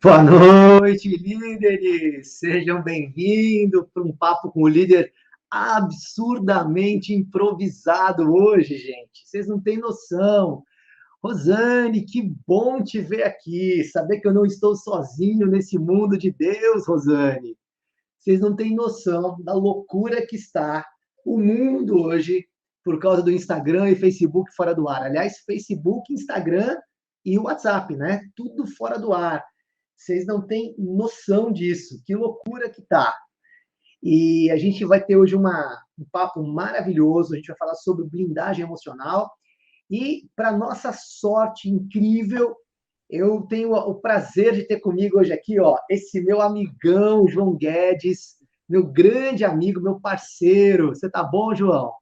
Boa noite, líderes! Sejam bem-vindos para um papo com o líder absurdamente improvisado hoje, gente. Vocês não têm noção. Rosane, que bom te ver aqui. Saber que eu não estou sozinho nesse mundo de Deus, Rosane. Vocês não têm noção da loucura que está o mundo hoje por causa do Instagram e Facebook fora do ar. Aliás, Facebook, Instagram e WhatsApp, né? Tudo fora do ar. Vocês não têm noção disso. Que loucura que tá. E a gente vai ter hoje um papo maravilhoso. A gente vai falar sobre blindagem emocional. E, para nossa sorte incrível, eu tenho o prazer de ter comigo hoje aqui, ó, esse meu amigão, João Guedes, meu grande amigo, meu parceiro. Você tá bom, João?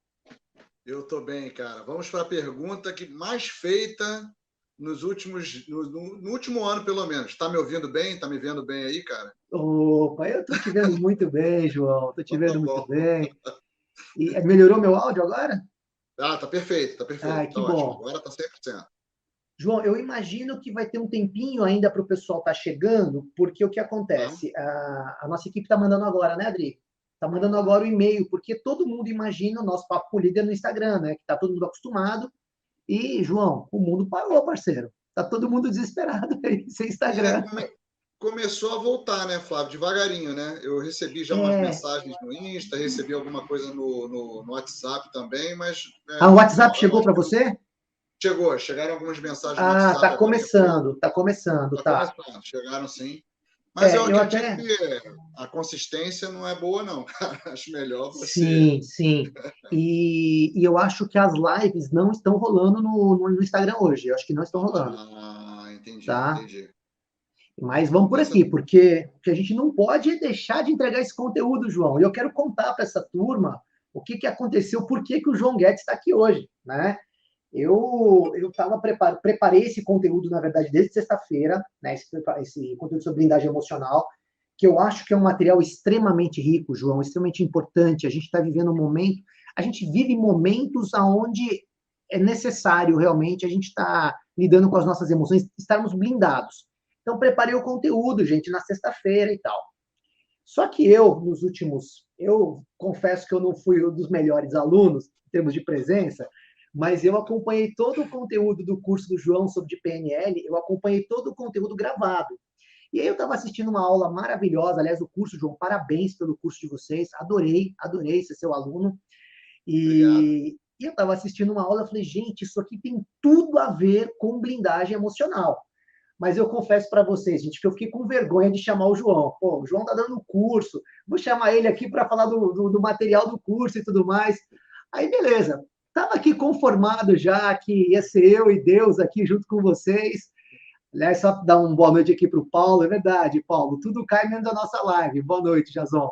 Eu tô bem, cara. Vamos para a pergunta que mais feita no último ano, pelo menos. Tá me ouvindo bem? Tá me vendo bem aí, cara? Opa, eu tô te vendo muito bem, João. Tô te Então tá vendo muito bom. bem. E melhorou meu áudio agora? Ah, tá Ah, perfeito, que tá ótimo. bom. Agora tá 100%. João, eu imagino que vai ter um tempinho ainda para o pessoal estar chegando, porque o que Tá? acontece? A nossa equipe está mandando agora, né, Adri? Está mandando agora o e-mail, porque todo mundo imagina o nosso Papo com Líder no Instagram, né? Que está todo mundo acostumado. E, João, o mundo parou, parceiro. Está todo mundo desesperado aí, sem É, Instagram. começou a voltar, né, Flávio? Devagarinho, né? Eu recebi já umas É... mensagens no Insta, recebi alguma coisa no WhatsApp também, mas Ah, o WhatsApp eu chegou acho para que não. você? Chegaram algumas mensagens no Ah, WhatsApp agora há pouco. tá começando, Tá tá. começando, chegaram sim. Mas eu É, eu acredito até. que a consistência não é boa, não, cara. Acho melhor você. Sim, sim. E eu acho que as lives não estão rolando no Instagram hoje. Eu acho que não estão rolando, Ah, entendi, tá? entendi. Mas vamos por Essa. aqui, porque a gente não pode deixar de entregar esse conteúdo, João. E eu quero contar para essa turma o que aconteceu, por que o João Guedes está aqui hoje, né? Eu preparei esse conteúdo, na verdade, desde sexta-feira, né? Esse conteúdo sobre blindagem emocional, que eu acho que é um material extremamente rico, João, extremamente importante. A gente está vivendo um momento, a gente vive momentos onde é necessário realmente a gente estar lidando com as nossas emoções, estarmos blindados. Então, preparei o conteúdo, gente, na sexta-feira e tal. Só que eu confesso que eu não fui um dos melhores alunos em termos de presença, mas eu acompanhei todo o conteúdo do curso do João sobre PNL, eu acompanhei todo o conteúdo gravado. E aí eu estava assistindo uma aula maravilhosa, aliás, o curso, João, parabéns pelo curso de vocês, adorei ser seu aluno. Obrigado. E eu estava assistindo uma aula, eu falei, gente, isso aqui tem tudo a ver com blindagem emocional. Mas eu confesso para vocês, gente, que eu fiquei com vergonha de chamar o João. Pô, o João tá dando curso, vou chamar ele aqui para falar do material do curso e tudo mais. Aí, beleza. Estava aqui conformado já que ia ser eu e Deus aqui junto com vocês. Aliás, só dar uma boa noite aqui para o Paulo. É verdade, Paulo, tudo cai menos da nossa live. Boa noite, Jason.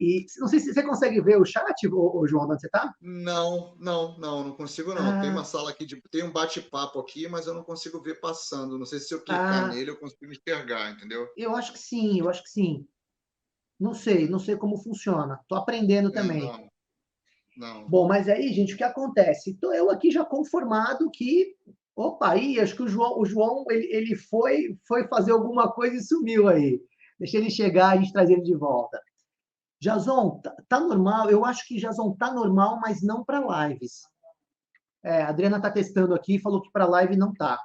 E não sei se você consegue ver o chat, João, onde você está? Não consigo não. Tem uma Ah, sala aqui, tem um bate-papo aqui, mas eu não consigo ver passando. Não sei se eu clicar ah, nele eu consigo enxergar, entendeu? eu acho que sim, eu acho que sim. Não sei como funciona. Estou aprendendo É, também. não. Bom, mas aí, gente, o que acontece? Estou eu aqui já conformado que, opa, aí, acho que o João ele foi fazer alguma coisa e sumiu aí. Deixa ele chegar, a gente traz ele de volta. Jason, tá normal? Eu acho que Jason tá normal, mas não para lives. A Adriana tá testando aqui e falou que para live não tá.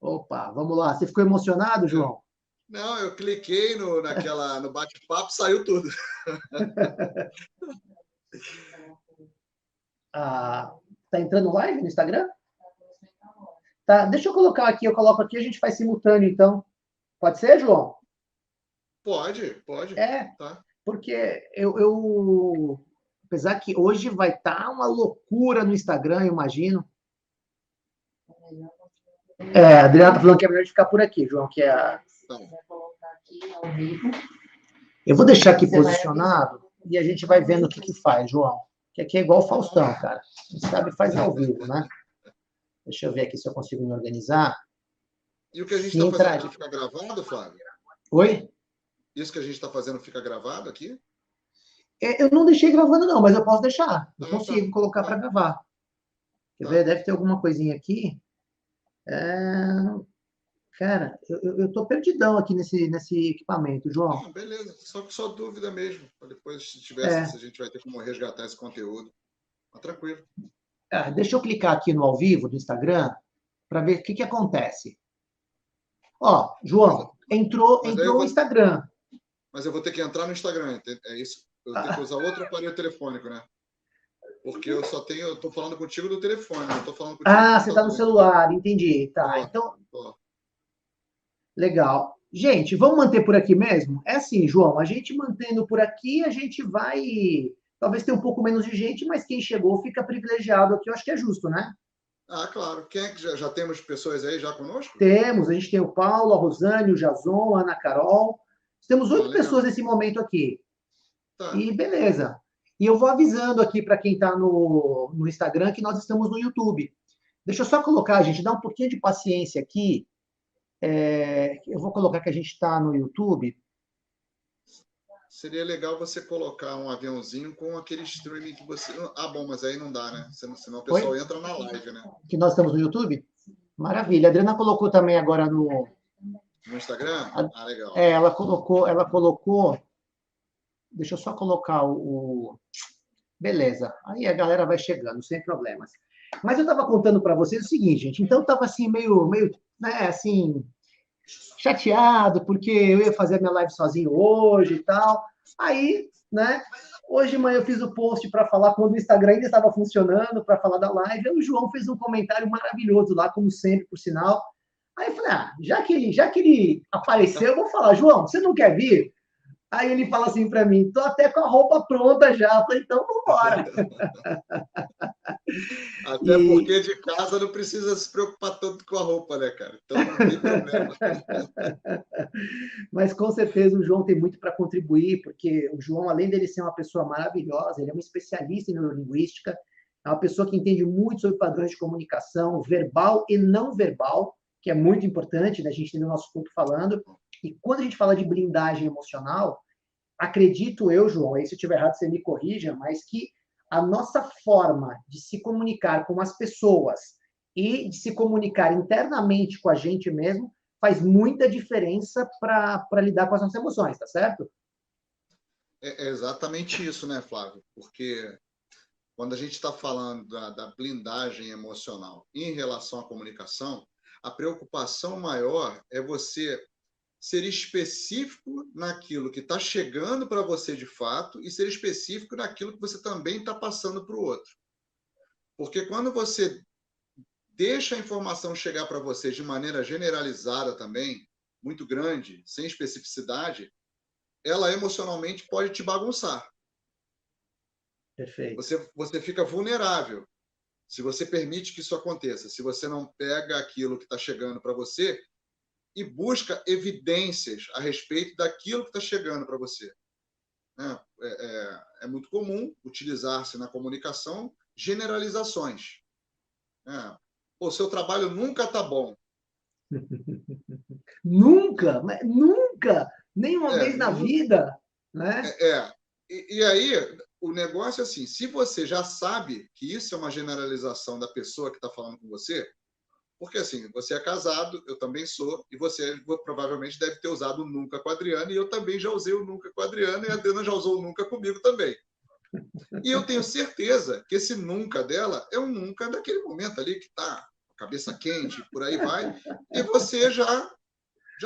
Opa, vamos lá. Você ficou emocionado, É. João? Não, eu cliquei no bate-papo, saiu tudo. Ah, tá entrando live no Instagram? Tá, deixa eu colocar aqui, eu coloco aqui, a gente faz simultâneo, então. Pode ser, João? Pode, É, tá? porque apesar que hoje vai estar uma loucura no Instagram, eu imagino. A Adriana tá falando que é melhor ficar por aqui, João, que é a... Tá. Eu vou deixar aqui posicionado e a gente vai vendo o que faz, João. Que aqui é igual o Tá bom. Faustão, cara. A gente sabe faz ao vivo, né? Deixa eu ver aqui se eu consigo me organizar. E o que a gente Se está fazendo entrar... aqui fica gravado, Flávio? Oi? Isso que a gente está fazendo fica gravado aqui? Eu não deixei gravando, não, mas eu posso deixar. Eu Ah, tá. consigo colocar para Tá, gravar. Quer ver? tá. Deve ter alguma coisinha aqui. É... Cara, eu tô perdidão aqui nesse equipamento, João. Ah, beleza, só dúvida mesmo. Pra depois, se É, a gente vai ter como resgatar esse conteúdo. Mas tranquilo. deixa eu clicar aqui no ao vivo do Instagram para ver o que acontece. Ó, Mas, João, mas aí eu entrou o vou, Instagram. mas eu vou ter que entrar no Instagram, é isso? Eu vou ter que Ah, usar outro aparelho telefônico, né? Porque eu estou falando contigo do telefone, não estou falando contigo do você está no computador, entendeu? celular, entendi. Tá, Tô, então, tô. legal. Gente, vamos manter por aqui mesmo? É assim, João, a gente mantendo por aqui, a gente vai. Talvez tenha um pouco menos de gente, mas quem chegou fica privilegiado aqui, eu acho que é justo, né? Ah, claro. Quem é que já temos pessoas aí já conosco? Temos, a gente tem o Paulo, a Rosane, o Jason, a Ana Carol. Temos Ah, 8 pessoas legal. nesse momento aqui. Tá. E beleza. E eu vou avisando aqui para quem está no Instagram que nós estamos no YouTube. Deixa eu só colocar, gente, dá um pouquinho de paciência aqui. Eu vou colocar que a gente está no YouTube, Seria legal você colocar um aviãozinho com aquele streaming que você. Ah, bom, mas aí não dá, né? Senão o foi? pessoal entra na live, né? Que nós estamos no YouTube? Maravilha. A Adriana colocou também agora no. No Instagram? a- Ah, legal. ela colocou. Deixa eu só colocar Beleza. Aí a galera vai chegando, sem problemas. Mas eu estava contando para vocês o seguinte, gente. Então eu estava assim, meio, né, assim, chateado, porque eu ia fazer a minha live sozinho hoje e tal. Aí, né, hoje de manhã eu fiz o post para falar quando o Instagram ainda estava funcionando, para falar da live. Aí o João fez um comentário maravilhoso lá, como sempre, por sinal. Aí eu falei, já que ele apareceu, eu vou falar, João, você não quer vir? Aí ele fala assim para mim, tô até com a roupa pronta já. Eu falei, então vamos embora. Até E, porque de casa não precisa se preocupar tanto com a roupa, né, cara? Então não tem problema. Mas com certeza o João tem muito para contribuir, porque o João, além dele ser uma pessoa maravilhosa, ele é um especialista em neurolinguística, é uma pessoa que entende muito sobre padrões de comunicação, verbal e não verbal, que é muito importante, né? A gente tem o nosso corpo falando. E quando a gente fala de blindagem emocional, acredito eu, João, aí se eu estiver errado, você me corrija, mas que a nossa forma de se comunicar com as pessoas e de se comunicar internamente com a gente mesmo faz muita diferença para lidar com as nossas emoções, tá certo? É exatamente isso, né, Flávio? Porque quando a gente está falando da blindagem emocional em relação à comunicação, a preocupação maior é você ser específico naquilo que está chegando para você de fato e ser específico naquilo que você também está passando para o outro. Porque quando você deixa a informação chegar para você de maneira generalizada também, muito grande, sem especificidade, ela emocionalmente pode te bagunçar. Perfeito. Você fica vulnerável se você permite que isso aconteça, se você não pega aquilo que está chegando para você e busca evidências a respeito daquilo que está chegando para você. É muito comum utilizar-se na comunicação generalizações. O seu trabalho nunca está bom. Nunca, mas nunca, nenhuma É, vez na vida, né? é, é. E aí, o negócio é assim: se você já sabe que isso é uma generalização da pessoa que está falando com você, porque assim, você é casado, eu também sou, e você provavelmente deve ter usado o nunca com a Adriana, e eu também já usei o nunca com a Adriana, e a Adriana já usou o nunca comigo também. E eu tenho certeza que esse nunca dela é um nunca daquele momento ali que está cabeça quente, por aí vai, e você já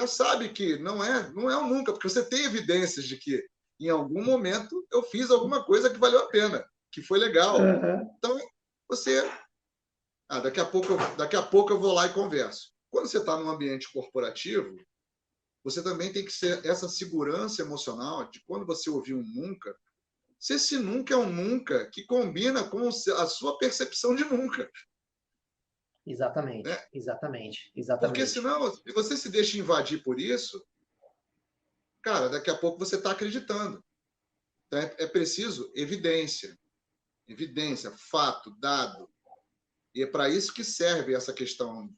sabe que não é um nunca, porque você tem evidências de que em algum momento eu fiz alguma coisa que valeu a pena, que foi legal. Uhum. Então, você daqui a pouco eu vou lá e converso. Quando você está num ambiente corporativo, você também tem que ser essa segurança emocional de quando você ouvir um nunca, se esse nunca é um nunca que combina com a sua percepção de nunca. Né? Exatamente, exatamente, Porque exatamente. senão, se você se deixa invadir por isso, cara, daqui a pouco você está acreditando. Então, é preciso evidência, fato, dado. E é para isso que serve essa questão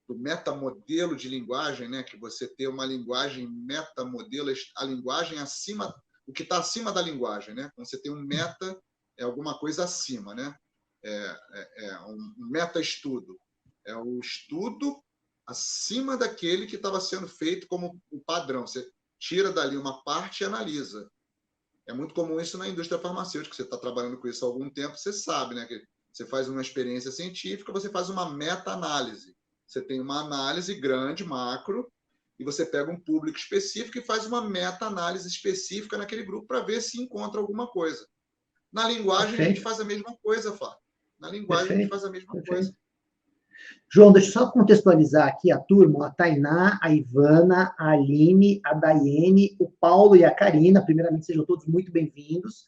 do metamodelo de linguagem, né? Que você tem uma linguagem metamodelo, a linguagem acima, o que está acima da linguagem, né? Quando você tem um meta, é alguma coisa acima, né? É um meta-estudo. É o estudo acima daquele que estava sendo feito como o padrão. Você tira dali uma parte e analisa. É muito comum isso na indústria farmacêutica. Você está trabalhando com isso há algum tempo, você sabe, né? Que você faz uma experiência científica, você faz uma meta-análise. Você tem uma análise grande, macro, e você pega um público específico e faz uma meta-análise específica naquele grupo para ver se encontra alguma coisa. Na linguagem, a gente Perfeito, faz a mesma coisa, Fábio. Na linguagem, a gente perfeito, faz a mesma coisa. perfeito. João, deixa eu só contextualizar aqui a turma, a Tainá, a Ivana, a Aline, a Daiane, o Paulo e a Karina. Primeiramente, sejam todos muito bem-vindos.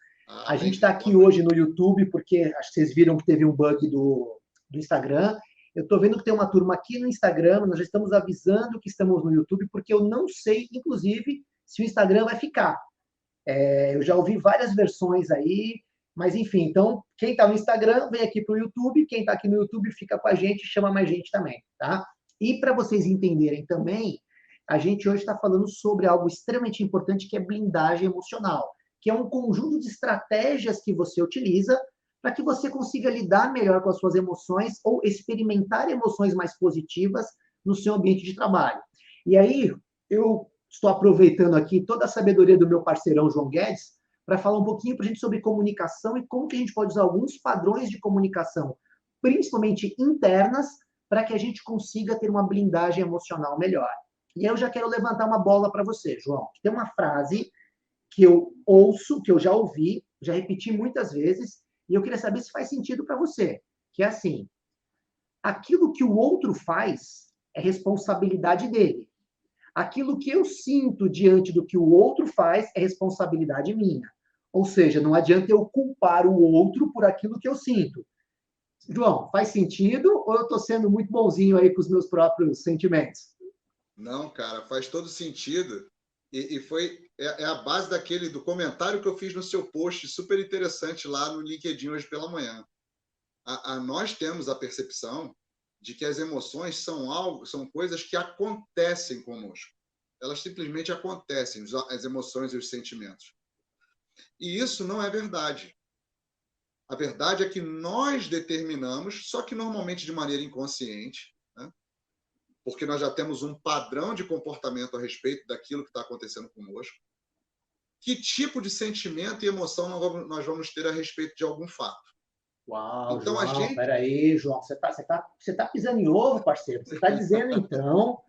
A gente está Bem-vindo. aqui Boa noite. hoje no YouTube, porque acho que vocês viram que teve um bug do Instagram. Eu estou vendo que tem uma turma aqui no Instagram, nós já estamos avisando que estamos no YouTube, porque eu não sei, inclusive, se o Instagram vai ficar. Eu já ouvi várias versões aí, mas enfim, então, quem está no Instagram, vem aqui para o YouTube, quem está aqui no YouTube fica com a gente, chama mais gente também, tá? E para vocês entenderem também, a gente hoje está falando sobre algo extremamente importante, que é blindagem emocional, que é um conjunto de estratégias que você utiliza para que você consiga lidar melhor com as suas emoções ou experimentar emoções mais positivas no seu ambiente de trabalho. E aí, eu estou aproveitando aqui toda a sabedoria do meu parceirão João Guedes para falar um pouquinho para a gente sobre comunicação e como que a gente pode usar alguns padrões de comunicação, principalmente internas, para que a gente consiga ter uma blindagem emocional melhor. E eu já quero levantar uma bola para você, João. Tem uma frase que eu ouço, que eu já ouvi, já repeti muitas vezes, e eu queria saber se faz sentido para você, que é assim: aquilo que o outro faz é responsabilidade dele. Aquilo que eu sinto diante do que o outro faz é responsabilidade minha. Ou seja, não adianta eu culpar o outro por aquilo que eu sinto. João, faz sentido ou eu estou sendo muito bonzinho aí com os meus próprios sentimentos? Não, cara, faz todo sentido. E é a base do comentário que eu fiz no seu post, super interessante lá no LinkedIn hoje pela manhã. Nós temos a percepção de que as emoções são coisas que acontecem conosco. Elas simplesmente acontecem, as emoções e os sentimentos. E isso não é verdade. A verdade é que nós determinamos, só que normalmente de maneira inconsciente, né? Porque nós já temos um padrão de comportamento a respeito daquilo que está acontecendo conosco. Que tipo de sentimento e emoção nós vamos ter a respeito de algum fato? Uau, Então, a João, gente... peraí, João, você tá pisando em ovo, parceiro. Você está dizendo, então,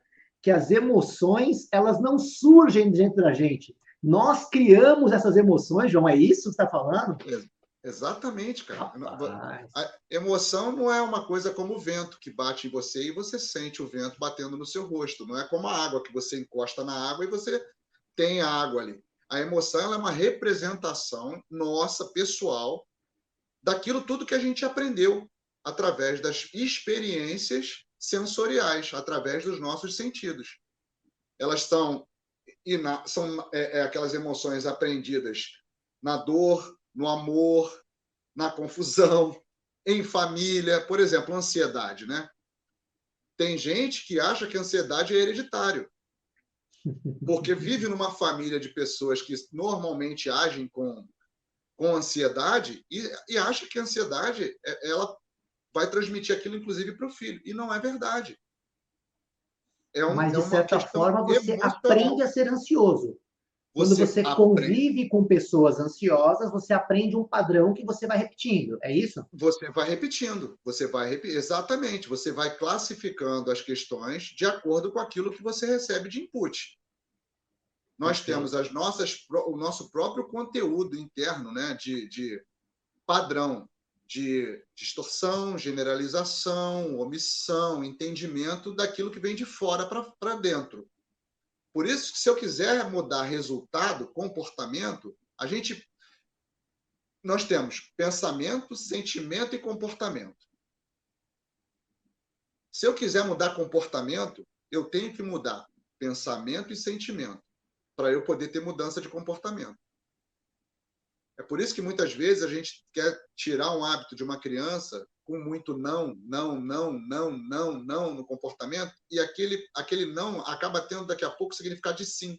que as emoções, elas não surgem dentro da gente. Nós criamos essas emoções, João, é isso que você está falando? Exatamente, cara. Rapaz. A emoção não é uma coisa como o vento que bate em você e você sente o vento batendo no seu rosto. Não é como a água que você encosta na água e você tem a água ali. A emoção ela é uma representação nossa, pessoal, daquilo tudo que a gente aprendeu através das experiências sensoriais, através dos nossos sentidos. Elas são aquelas emoções aprendidas na dor, no amor, na confusão, em família. Por exemplo, ansiedade, né? Tem gente que acha que a ansiedade é hereditário, porque vive numa família de pessoas que normalmente agem com ansiedade e acha que a ansiedade ela vai transmitir aquilo, inclusive, para o filho. E não é verdade. Mas, É de uma certa questão forma, você aprende emocional. a ser ansioso. Quando Você você aprende, convive com pessoas ansiosas, você aprende um padrão que você vai repetindo. É isso? você vai repetindo, exatamente, você vai classificando as questões de acordo com aquilo que você recebe de input. Nós temos Perfeito. o nosso próprio conteúdo interno, né, de padrão, de distorção, generalização, omissão, entendimento daquilo que vem de fora para dentro. Por isso que se eu quiser mudar resultado, comportamento, nós temos pensamento, sentimento e comportamento. Se eu quiser mudar comportamento, eu tenho que mudar pensamento e sentimento para eu poder ter mudança de comportamento. É por isso que muitas vezes a gente quer tirar um hábito de uma criança com muito não, não, não, não, não, não no comportamento e aquele não acaba tendo daqui a pouco o significado de sim,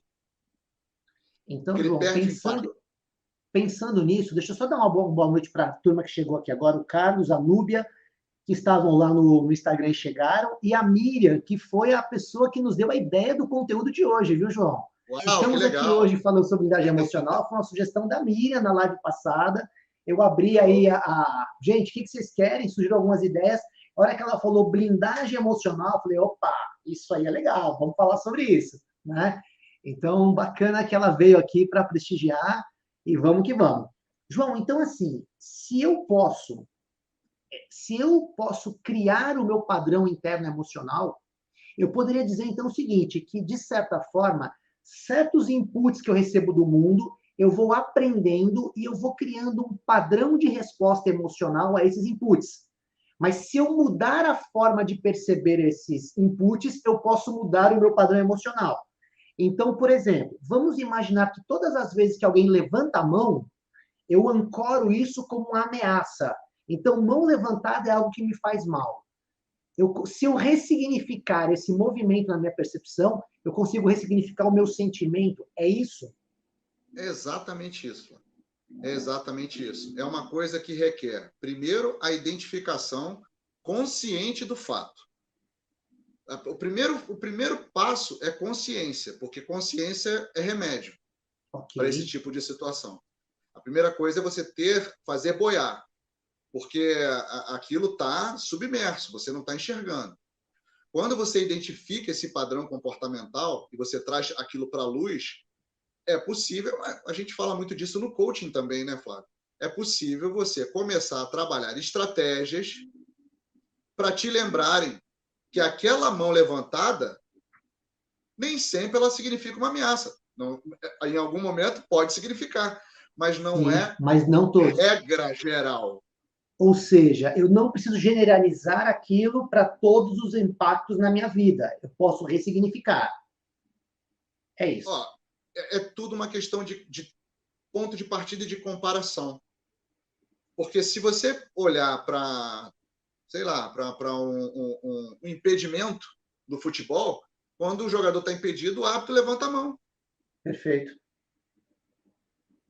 Então, porque ele João, perde o impacto. pensando nisso, deixa eu só dar uma boa noite para a turma que chegou aqui agora, o Carlos, a Núbia, que estavam lá no Instagram e chegaram, e a Miriam, que foi a pessoa que nos deu a ideia do conteúdo de hoje, viu, João? Uau, que Estamos aqui legal! hoje falando sobre blindagem emocional, foi uma sugestão da Miriam na live passada. Eu abri aí Gente, o que vocês querem? Surgiram algumas ideias. A hora que ela falou blindagem emocional, eu falei, opa, isso aí é legal, vamos falar sobre isso, né? Então, bacana que ela veio aqui para prestigiar e vamos que vamos. João, então assim, se eu posso criar o meu padrão interno emocional, eu poderia dizer, então, o seguinte, que, de certa forma, certos inputs que eu recebo do mundo, eu vou aprendendo e eu vou criando um padrão de resposta emocional a esses inputs. Mas se eu mudar a forma de perceber esses inputs, eu posso mudar o meu padrão emocional. Então, por exemplo, vamos imaginar que todas as vezes que alguém levanta a mão, eu ancoro isso como uma ameaça. Então, mão levantada é algo que me faz mal. Se eu ressignificar esse movimento na minha percepção, eu consigo ressignificar o meu sentimento. É isso? É exatamente isso. É exatamente isso. É uma coisa que requer, primeiro, a identificação consciente do fato. O primeiro passo é consciência, porque consciência é remédio para esse Ok. tipo de situação. A primeira coisa é você fazer boiar, porque aquilo está submerso, você não está enxergando. Quando você identifica esse padrão comportamental e você traz aquilo para a luz, é possível, a gente fala muito disso no coaching também, né, Flávio? É possível você começar a trabalhar estratégias para te lembrarem que aquela mão levantada nem sempre ela significa uma ameaça. Não, em algum momento pode significar, mas não Sim, é mas não todos. regra geral. Ou seja, eu não preciso generalizar aquilo para todos os impactos na minha vida. Eu posso ressignificar. É isso. Ó, é tudo uma questão de ponto de partida e de comparação. Porque se você olhar para, sei lá, para um impedimento do futebol, quando o jogador está impedido, o árbitro levanta a mão. Perfeito.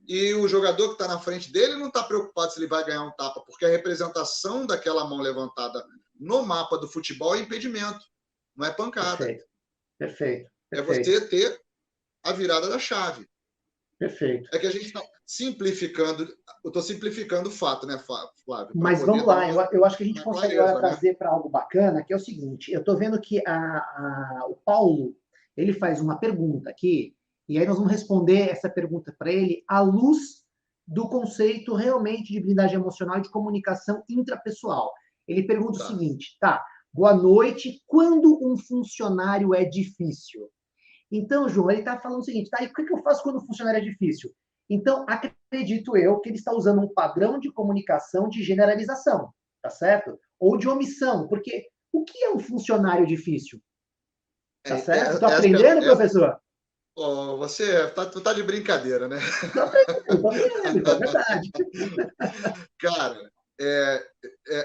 E o jogador que está na frente dele não está preocupado se ele vai ganhar um tapa, porque a representação daquela mão levantada no mapa do futebol é impedimento, não é pancada. Perfeito. Perfeito. É Perfeito. você ter a virada da chave. Perfeito. É que a gente está simplificando, eu estou simplificando o fato, né, Flávio, para Mas poder vamos dar lá, eu acho que a gente uma consegue agora clareza, né? trazer para algo bacana, que é o seguinte: eu estou vendo que o Paulo ele faz uma pergunta aqui, e aí nós vamos responder essa pergunta para ele à luz do conceito realmente de blindagem emocional e de comunicação intrapessoal. Ele pergunta o Tá. seguinte: tá, boa noite, quando um funcionário é difícil? Então, João, ele está falando o seguinte, tá? E o que eu faço quando o funcionário é difícil? Então, acredito eu que ele está usando um padrão de comunicação de generalização, tá certo? Ou de omissão, porque o que é um funcionário difícil? Tá certo? Estou aprendendo, professor? Tu tá de brincadeira, né? Estou aprendendo, é verdade. Cara,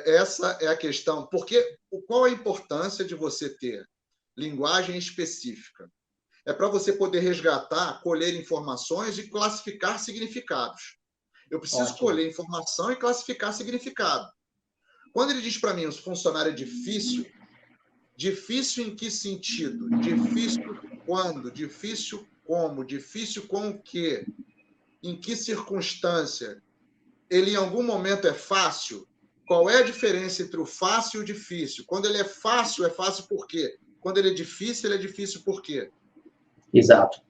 essa é a questão. Porque qual a importância de você ter linguagem específica? É para você poder resgatar, colher informações e classificar significados. Eu preciso Ótimo. colher informação e classificar significado. Quando ele diz para mim, o funcionário é difícil, difícil em que sentido? Difícil quando? Difícil como? Difícil com o quê? Em que circunstância? Ele em algum momento é fácil? Qual é a diferença entre o fácil e o difícil? Quando ele é fácil por quê? Quando ele é difícil por quê? Exato.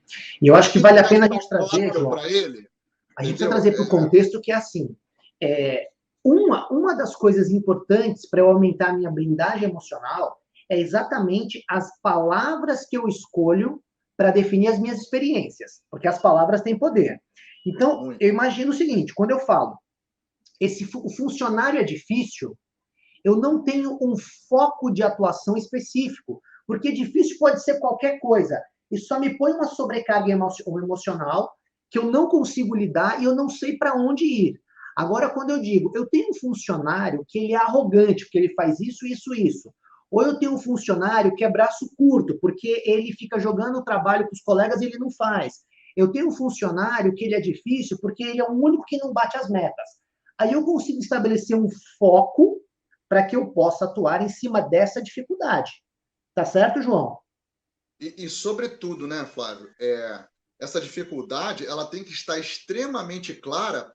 E eu acho que Aí vale a fica pena a gente trazer, claro João, para ele, a gente precisa entendeu? trazer para o contexto que é assim. É, uma das coisas importantes para eu aumentar a minha blindagem emocional é exatamente as palavras que eu escolho para definir as minhas experiências, porque as palavras têm poder. Então, Muito. eu imagino o seguinte: quando eu falo, o funcionário é difícil, eu não tenho um foco de atuação específico, porque difícil pode ser qualquer coisa. E só me põe uma sobrecarga emocional que eu não consigo lidar e eu não sei para onde ir. Agora, quando eu digo, eu tenho um funcionário que ele é arrogante, porque ele faz isso, isso, isso. Ou eu tenho um funcionário que é braço curto, porque ele fica jogando o trabalho para os colegas e ele não faz. Eu tenho um funcionário que ele é difícil, porque ele é o único que não bate as metas. Aí eu consigo estabelecer um foco para que eu possa atuar em cima dessa dificuldade. Tá certo, João? Sobretudo, né, Flávio, essa dificuldade ela tem que estar extremamente clara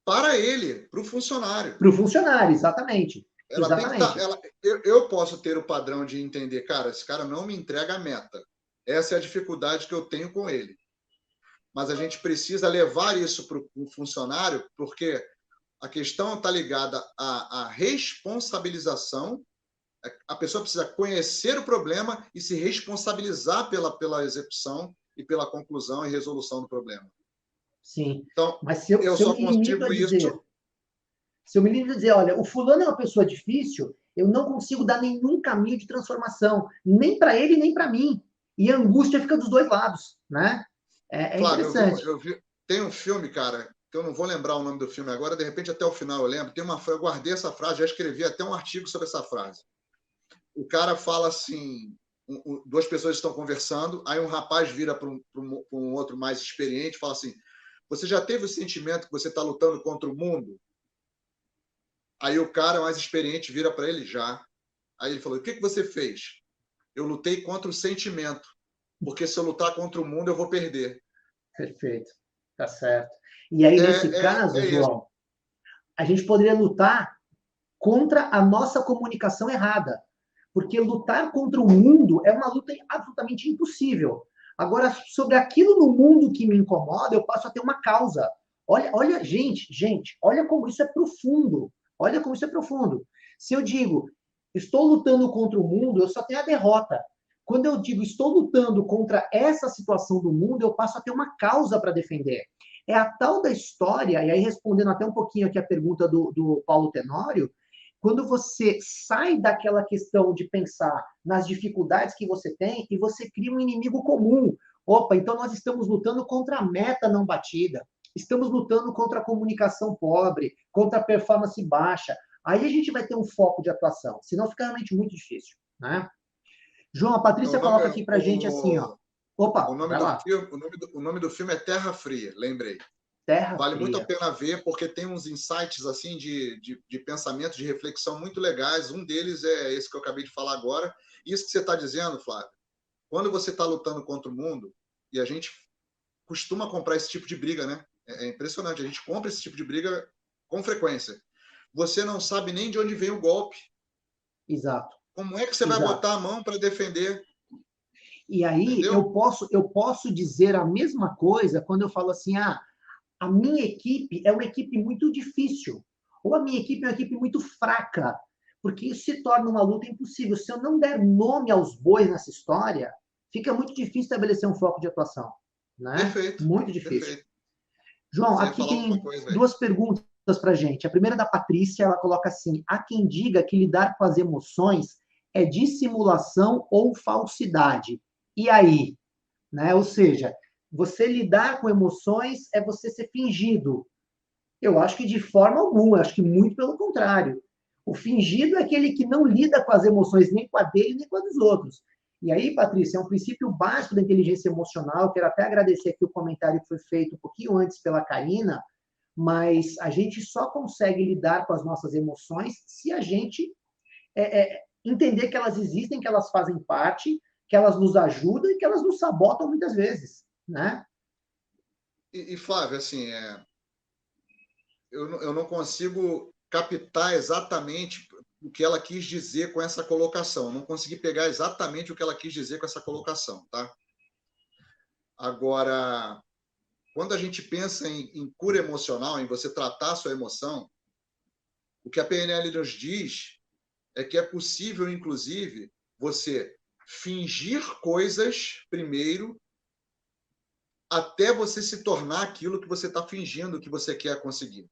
para ele, para o funcionário. Para o funcionário, exatamente. Ela tem que estar. Exatamente. Eu posso ter o padrão de entender, cara, esse cara não me entrega a meta. Essa é a dificuldade que eu tenho com ele. Mas a gente precisa levar isso para o funcionário, porque a questão está ligada à responsabilização. A pessoa precisa conhecer o problema e se responsabilizar pela execução e pela conclusão e resolução do problema. Sim. Então, Mas se eu só me limito a consigo dizer, isso. se eu me limito a dizer, olha, o fulano é uma pessoa difícil, eu não consigo dar nenhum caminho de transformação, nem para ele, nem para mim. E a angústia fica dos dois lados, né? É Flávio, interessante. tem um filme, cara, que eu não vou lembrar o nome do filme agora, de repente até o final eu lembro. Eu guardei essa frase, já escrevi até um artigo sobre essa frase. O cara fala assim: duas pessoas estão conversando, aí um rapaz vira para um outro mais experiente e fala assim: você já teve o sentimento que você está lutando contra o mundo? Aí o cara mais experiente vira para ele: já. Aí ele falou: o que você fez? Eu lutei contra o sentimento, porque se eu lutar contra o mundo, eu vou perder. Perfeito. Tá certo. E aí, nesse caso, Isso. João, a gente poderia lutar contra a nossa comunicação errada. Porque lutar contra o mundo é uma luta absolutamente impossível. Agora, sobre aquilo no mundo que me incomoda, eu passo a ter uma causa. Olha, gente, olha como isso é profundo. Olha como isso é profundo. Se eu digo, estou lutando contra o mundo, eu só tenho a derrota. Quando eu digo, estou lutando contra essa situação do mundo, eu passo a ter uma causa para defender. É a tal da história, e aí respondendo até um pouquinho aqui a pergunta do Paulo Tenório, quando você sai daquela questão de pensar nas dificuldades que você tem e você cria um inimigo comum. Opa, então nós estamos lutando contra a meta não batida, estamos lutando contra a comunicação pobre, contra a performance baixa. Aí a gente vai ter um foco de atuação, senão fica realmente muito difícil, né? João, a Patrícia coloca aqui pra gente assim, ó. Opa, o nome vai do lá. filme, o nome do filme é Terra Fria, lembrei. Terra Vale muito a Fria. pena ver, porque tem uns insights assim de pensamento, de reflexão muito legais. Um deles é esse que eu acabei de falar agora. Isso que você está dizendo, Flávio, quando você está lutando contra o mundo, e a gente costuma comprar esse tipo de briga, né? É impressionante, a gente compra esse tipo de briga com frequência. Você não sabe nem de onde vem o golpe. Exato. Como é que você vai Exato. botar a mão para defender? E aí Entendeu? eu posso dizer a mesma coisa quando eu falo assim, a minha equipe é uma equipe muito difícil, ou a minha equipe é uma equipe muito fraca, porque isso se torna uma luta impossível. Se eu não der nome aos bois nessa história, fica muito difícil estabelecer um foco de atuação, né? Perfeito, Muito difícil. perfeito. João, Você ia aqui falar alguma tem coisa aí. duas perguntas para gente. A primeira é da Patrícia, ela coloca assim: há quem diga que lidar com as emoções é dissimulação ou falsidade. E aí? Né? Ou seja, você lidar com emoções é você ser fingido. Eu acho que de forma alguma, acho que muito pelo contrário. O fingido é aquele que não lida com as emoções, nem com a dele, nem com a dos outros. E aí, Patrícia, é um princípio básico da inteligência emocional. Quero até agradecer aqui o comentário que foi feito um pouquinho antes pela Karina, mas a gente só consegue lidar com as nossas emoções se a gente entender que elas existem, que elas fazem parte, que elas nos ajudam e que elas nos sabotam muitas vezes, né? Flávio, assim, eu não consigo captar exatamente o que ela quis dizer com essa colocação. Não consegui pegar exatamente o que ela quis dizer com essa colocação, tá? Agora, quando a gente pensa em cura emocional, em você tratar a sua emoção, o que a PNL nos diz é que é possível, inclusive, você fingir coisas primeiro até você se tornar aquilo que você está fingindo que você quer conseguir.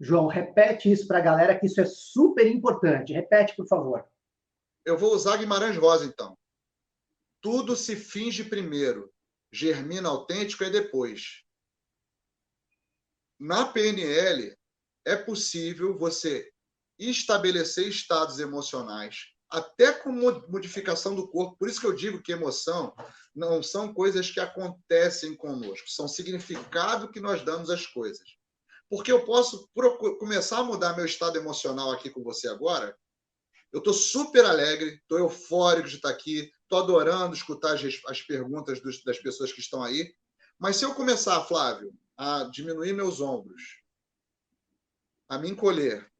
João, repete isso para a galera, que isso é super importante. Repete, por favor. Eu vou usar Guimarães Rosa, então. Tudo se finge primeiro, germina autêntico é depois. Na PNL, é possível você estabelecer estados emocionais, até com modificação do corpo. Por isso que eu digo que emoção não são coisas que acontecem conosco, são significado que nós damos às coisas. Porque eu posso começar a mudar meu estado emocional aqui com você agora. Eu estou super alegre, estou eufórico de estar aqui, estou adorando escutar as perguntas das pessoas que estão aí. Mas se eu começar, Flávio, a diminuir meus ombros, a me encolher,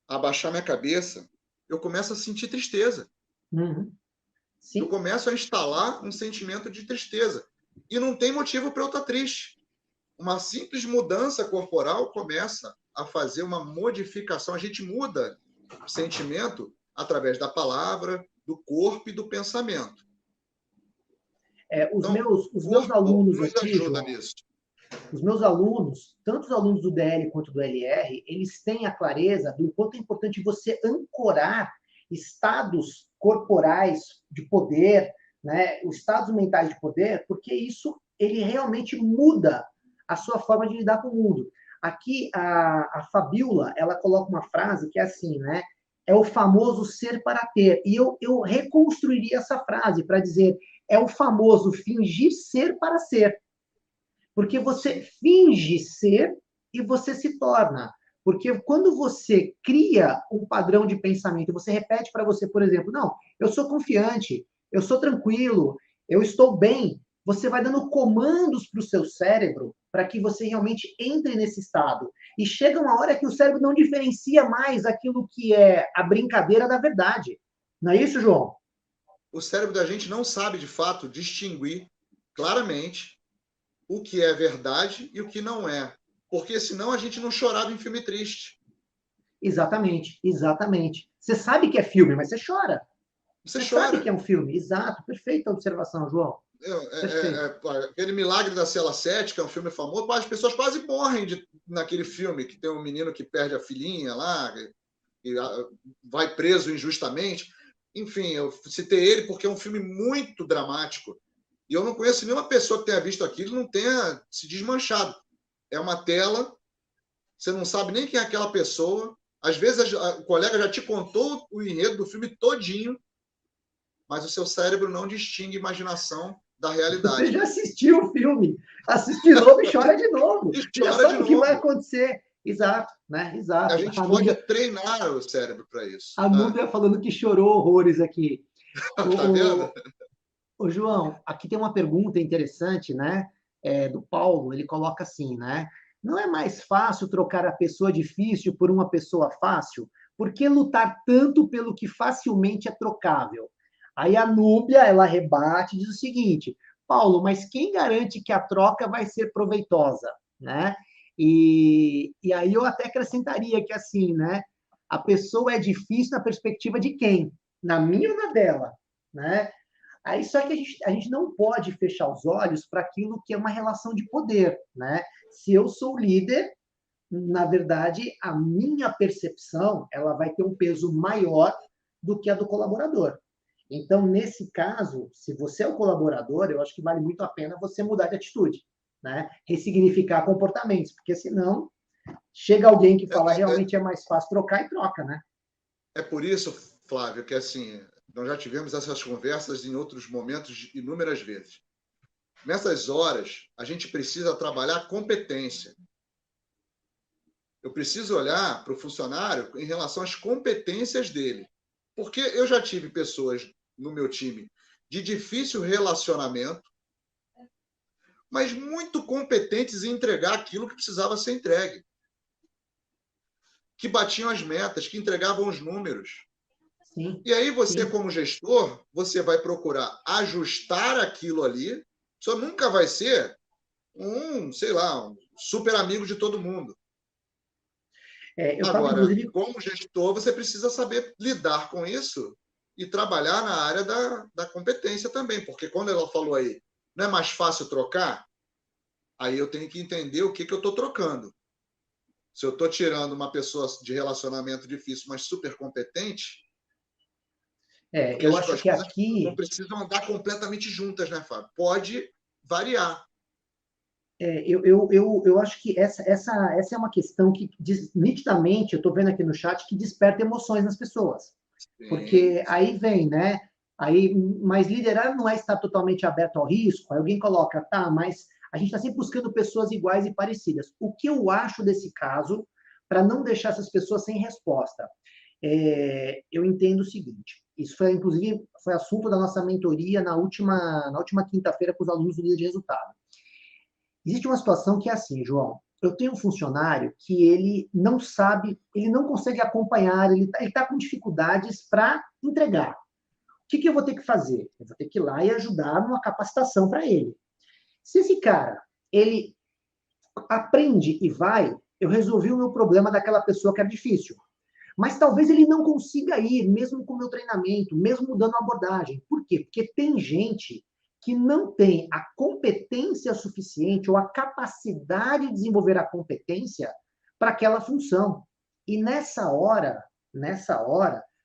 a abaixar minha cabeça, eu começo a sentir tristeza. Uhum. Sim. Eu começo a instalar um sentimento de tristeza. E não tem motivo para eu estar triste. Uma simples mudança corporal começa a fazer uma modificação. A gente muda o sentimento através da palavra, do corpo e do pensamento. Os Então, meus alunos nos aqui, ajuda João, nisso. os meus alunos, tanto os alunos do DL quanto do LR, eles têm a clareza do quanto é importante você ancorar estados corporais de poder, né, os estados mentais de poder, porque isso ele realmente muda a sua forma de lidar com o mundo. Aqui a Fabiola, ela coloca uma frase que é assim, né? É o famoso ser para ter. E eu reconstruiria essa frase para dizer é o famoso fingir ser para ser. Porque você finge ser e você se torna. Porque quando você cria um padrão de pensamento, você repete para você, por exemplo, não, eu sou confiante, eu sou tranquilo, eu estou bem. Você vai dando comandos para o seu cérebro para que você realmente entre nesse estado. E chega uma hora que o cérebro não diferencia mais aquilo que é a brincadeira da verdade. Não é isso, João? O cérebro da gente não sabe, de fato, distinguir claramente o que é verdade e o que não é. Porque senão a gente não chorava em filme triste. Exatamente, exatamente. Você sabe que é filme, mas você chora. Você Você sabe que chora. é um filme. Exato, perfeita observação, João. Perfeito. Aquele Milagre da Cela 7, que é um filme famoso, as pessoas quase morrem naquele filme, que tem um menino que perde a filhinha lá, e vai preso injustamente. Enfim, eu citei ele porque é um filme muito dramático. E eu não conheço nenhuma pessoa que tenha visto aquilo e não tenha se desmanchado. É uma tela, você não sabe nem quem é aquela pessoa. Às vezes o colega já te contou o enredo do filme todinho, mas o seu cérebro não distingue imaginação da Você realidade. já assistiu o filme, assiste de novo e chora de novo. E Você já chora de sabe o que vai novo. acontecer. Exato, né? A Exato. gente pode treinar o cérebro para isso. A Núbia falando que chorou horrores aqui. Tá vendo? O João, aqui tem uma pergunta interessante, né? Do Paulo, ele coloca assim, né? Não é mais fácil trocar a pessoa difícil por uma pessoa fácil? Por que lutar tanto pelo que facilmente é trocável? Aí a Núbia, ela rebate e diz o seguinte, Paulo, mas quem garante que a troca vai ser proveitosa, né? E aí eu até acrescentaria que assim, né? A pessoa é difícil na perspectiva de quem? Na minha ou na dela, né? Aí só que a gente não pode fechar os olhos para aquilo que é uma relação de poder, né? Se eu sou líder, na verdade, a minha percepção ela vai ter um peso maior do que a do colaborador. Então, nesse caso, se você é o colaborador, eu acho que vale muito a pena você mudar de atitude, né? Ressignificar comportamentos, porque senão chega alguém que fala realmente é mais fácil trocar e troca, né? É por isso, Flávio, que assim, nós já tivemos essas conversas em outros momentos inúmeras vezes. Nessas horas, a gente precisa trabalhar competência. Eu preciso olhar para o funcionário em relação às competências dele. Porque eu já tive pessoas no meu time de difícil relacionamento, mas muito competentes em entregar aquilo que precisava ser entregue. Que batiam as metas, que entregavam os números. Sim, E aí você, sim. como gestor, você vai procurar ajustar aquilo ali. Você nunca vai ser sei lá, um super amigo de todo mundo. Eu estava, Agora, inclusive, como gestor, você precisa saber lidar com isso e trabalhar na área da competência também, porque quando ela falou aí, não é mais fácil trocar, aí eu tenho que entender o que eu estou trocando. Se eu estou tirando uma pessoa de relacionamento difícil, mas super competente, porque eu as acho que coisas não aqui precisam andar completamente juntas, né, Fábio? Pode variar. eu acho que essa é uma questão que nitidamente, eu estou vendo aqui no chat, que desperta emoções nas pessoas. Sim, Porque sim. aí vem, né? Aí, mas liderar não é estar totalmente aberto ao risco. Aí alguém coloca, tá, mas A gente está sempre buscando pessoas iguais e parecidas. O que eu acho desse caso, para não deixar essas pessoas sem resposta? Eu entendo o seguinte, isso foi, inclusive, foi assunto da nossa mentoria na última quinta-feira com os alunos do Líder de Resultado. Existe uma situação que é assim, João, eu tenho um funcionário que ele não sabe, ele não consegue acompanhar, ele está com dificuldades para entregar. O que eu vou ter que fazer? Eu vou ter que ir lá e ajudar numa capacitação para ele. Se esse cara, ele aprende e vai, eu resolvi o meu problema daquela pessoa que é difícil. Mas talvez ele não consiga ir, mesmo com o meu treinamento, mesmo mudando a abordagem. Por quê? Porque tem gente que não tem a competência suficiente ou a capacidade de desenvolver a competência para aquela função. E nessa hora,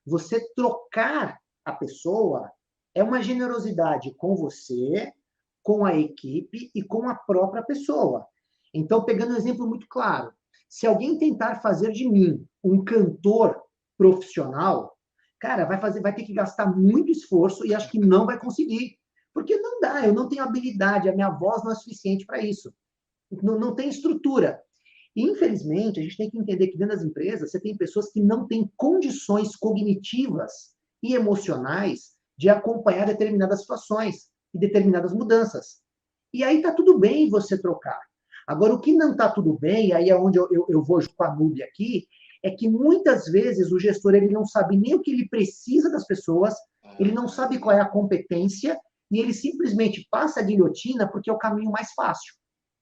você trocar a pessoa é uma generosidade com você, com a equipe e com a própria pessoa. Então, pegando um exemplo muito claro, se alguém tentar fazer de mim um cantor profissional, cara, vai ter que gastar muito esforço e acho que não vai conseguir. Porque não dá, eu não tenho habilidade, a minha voz não é suficiente para isso. Não tem estrutura. E, infelizmente, a gente tem que entender que dentro das empresas você tem pessoas que não têm condições cognitivas e emocionais de acompanhar determinadas situações e determinadas mudanças. E aí está tudo bem você trocar. Agora, o que não está tudo bem, aí é onde eu vou com a Nubia aqui, é que muitas vezes o gestor ele não sabe nem o que ele precisa das pessoas, ele não sabe qual é a competência, e ele simplesmente passa a guilhotina porque é o caminho mais fácil,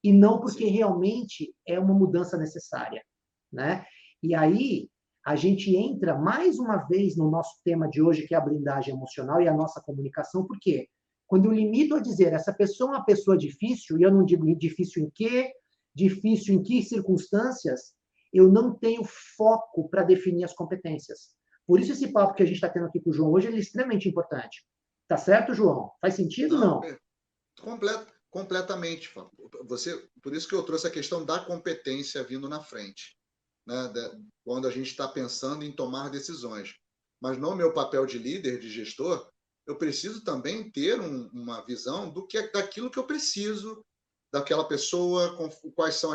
e não porque realmente é uma mudança necessária, né? E aí a gente entra mais uma vez no nosso tema de hoje, que é a blindagem emocional e a nossa comunicação, por quê? Quando eu limito a dizer essa pessoa é uma pessoa difícil, e eu não digo difícil em quê, difícil em que circunstâncias, eu não tenho foco para definir as competências. Por isso esse papo que a gente está tendo aqui com o João hoje é extremamente importante. Tá certo, João? Faz sentido ou não? Completamente. Por isso que eu trouxe a questão da competência vindo na frente, né? Quando a gente está pensando em tomar decisões. Mas no meu papel de líder, de gestor, eu preciso também ter uma visão daquilo que eu preciso daquela pessoa, quais são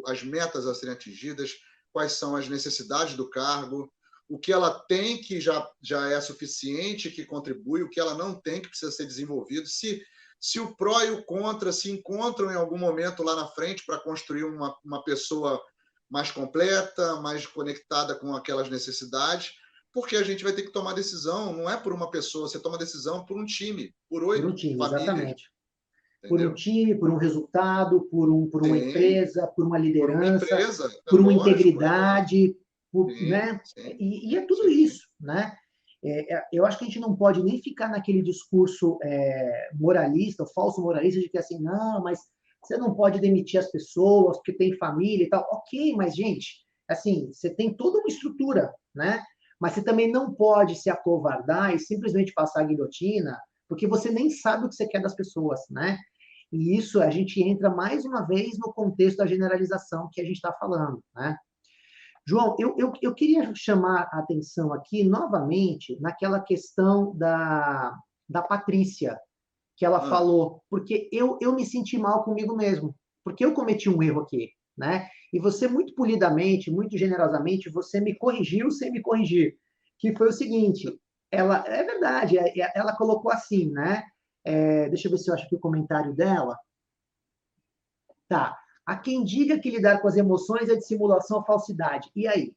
as metas a serem atingidas, quais são as necessidades do cargo, o que ela tem que já é suficiente, que contribui, o que ela não tem, que precisa ser desenvolvido, se o pró e o contra se encontram em algum momento lá na frente para construir uma pessoa mais completa, mais conectada com aquelas necessidades, porque a gente vai ter que tomar decisão, não é por uma pessoa, você toma decisão por um time, por 8 Por um time, famílias. exatamente. Entendeu? Por um time, por um resultado, por uma empresa, por uma liderança, por uma empresa, por uma lógico, integridade, sim, né? Sim, e é tudo isso, né? Eu acho que a gente não pode nem ficar naquele discurso moralista, falso moralista, de que assim, não, mas você não pode demitir as pessoas porque tem família e tal. Ok, mas, gente, assim, você tem toda uma estrutura, né? Mas você também não pode se acovardar e simplesmente passar a guilhotina, porque você nem sabe o que você quer das pessoas, né? E isso a gente entra mais uma vez no contexto da generalização que a gente está falando, né? João, eu queria chamar a atenção aqui novamente naquela questão da Patrícia, que ela falou, porque eu me senti mal comigo mesmo, porque eu cometi um erro aqui, né? E você, muito polidamente, muito generosamente, você me corrigiu sem me corrigir, que foi o seguinte, é verdade, ela colocou assim, né? Deixa eu ver se eu acho aqui o comentário dela. Tá. Há quem diga que lidar com as emoções é dissimulação ou falsidade. E aí?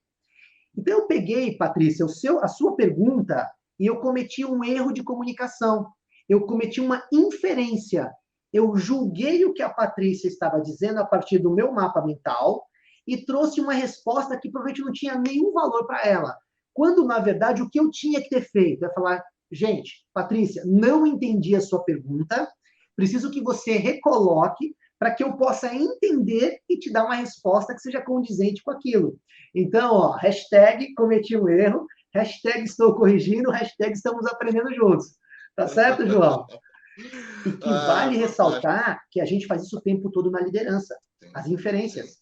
Então, eu peguei, Patrícia, a sua pergunta e eu cometi um erro de comunicação. Eu cometi uma inferência. Eu julguei o que a Patrícia estava dizendo a partir do meu mapa mental e trouxe uma resposta que provavelmente não tinha nenhum valor para ela. Quando, na verdade, o que eu tinha que ter feito é falar, gente, Patrícia, não entendi a sua pergunta, preciso que você recoloque para que eu possa entender e te dar uma resposta que seja condizente com aquilo. Então, ó, hashtag cometi um erro, hashtag estou corrigindo, hashtag estamos aprendendo juntos. Tá certo, João? E que vale ressaltar que a gente faz isso o tempo todo na liderança. As inferências,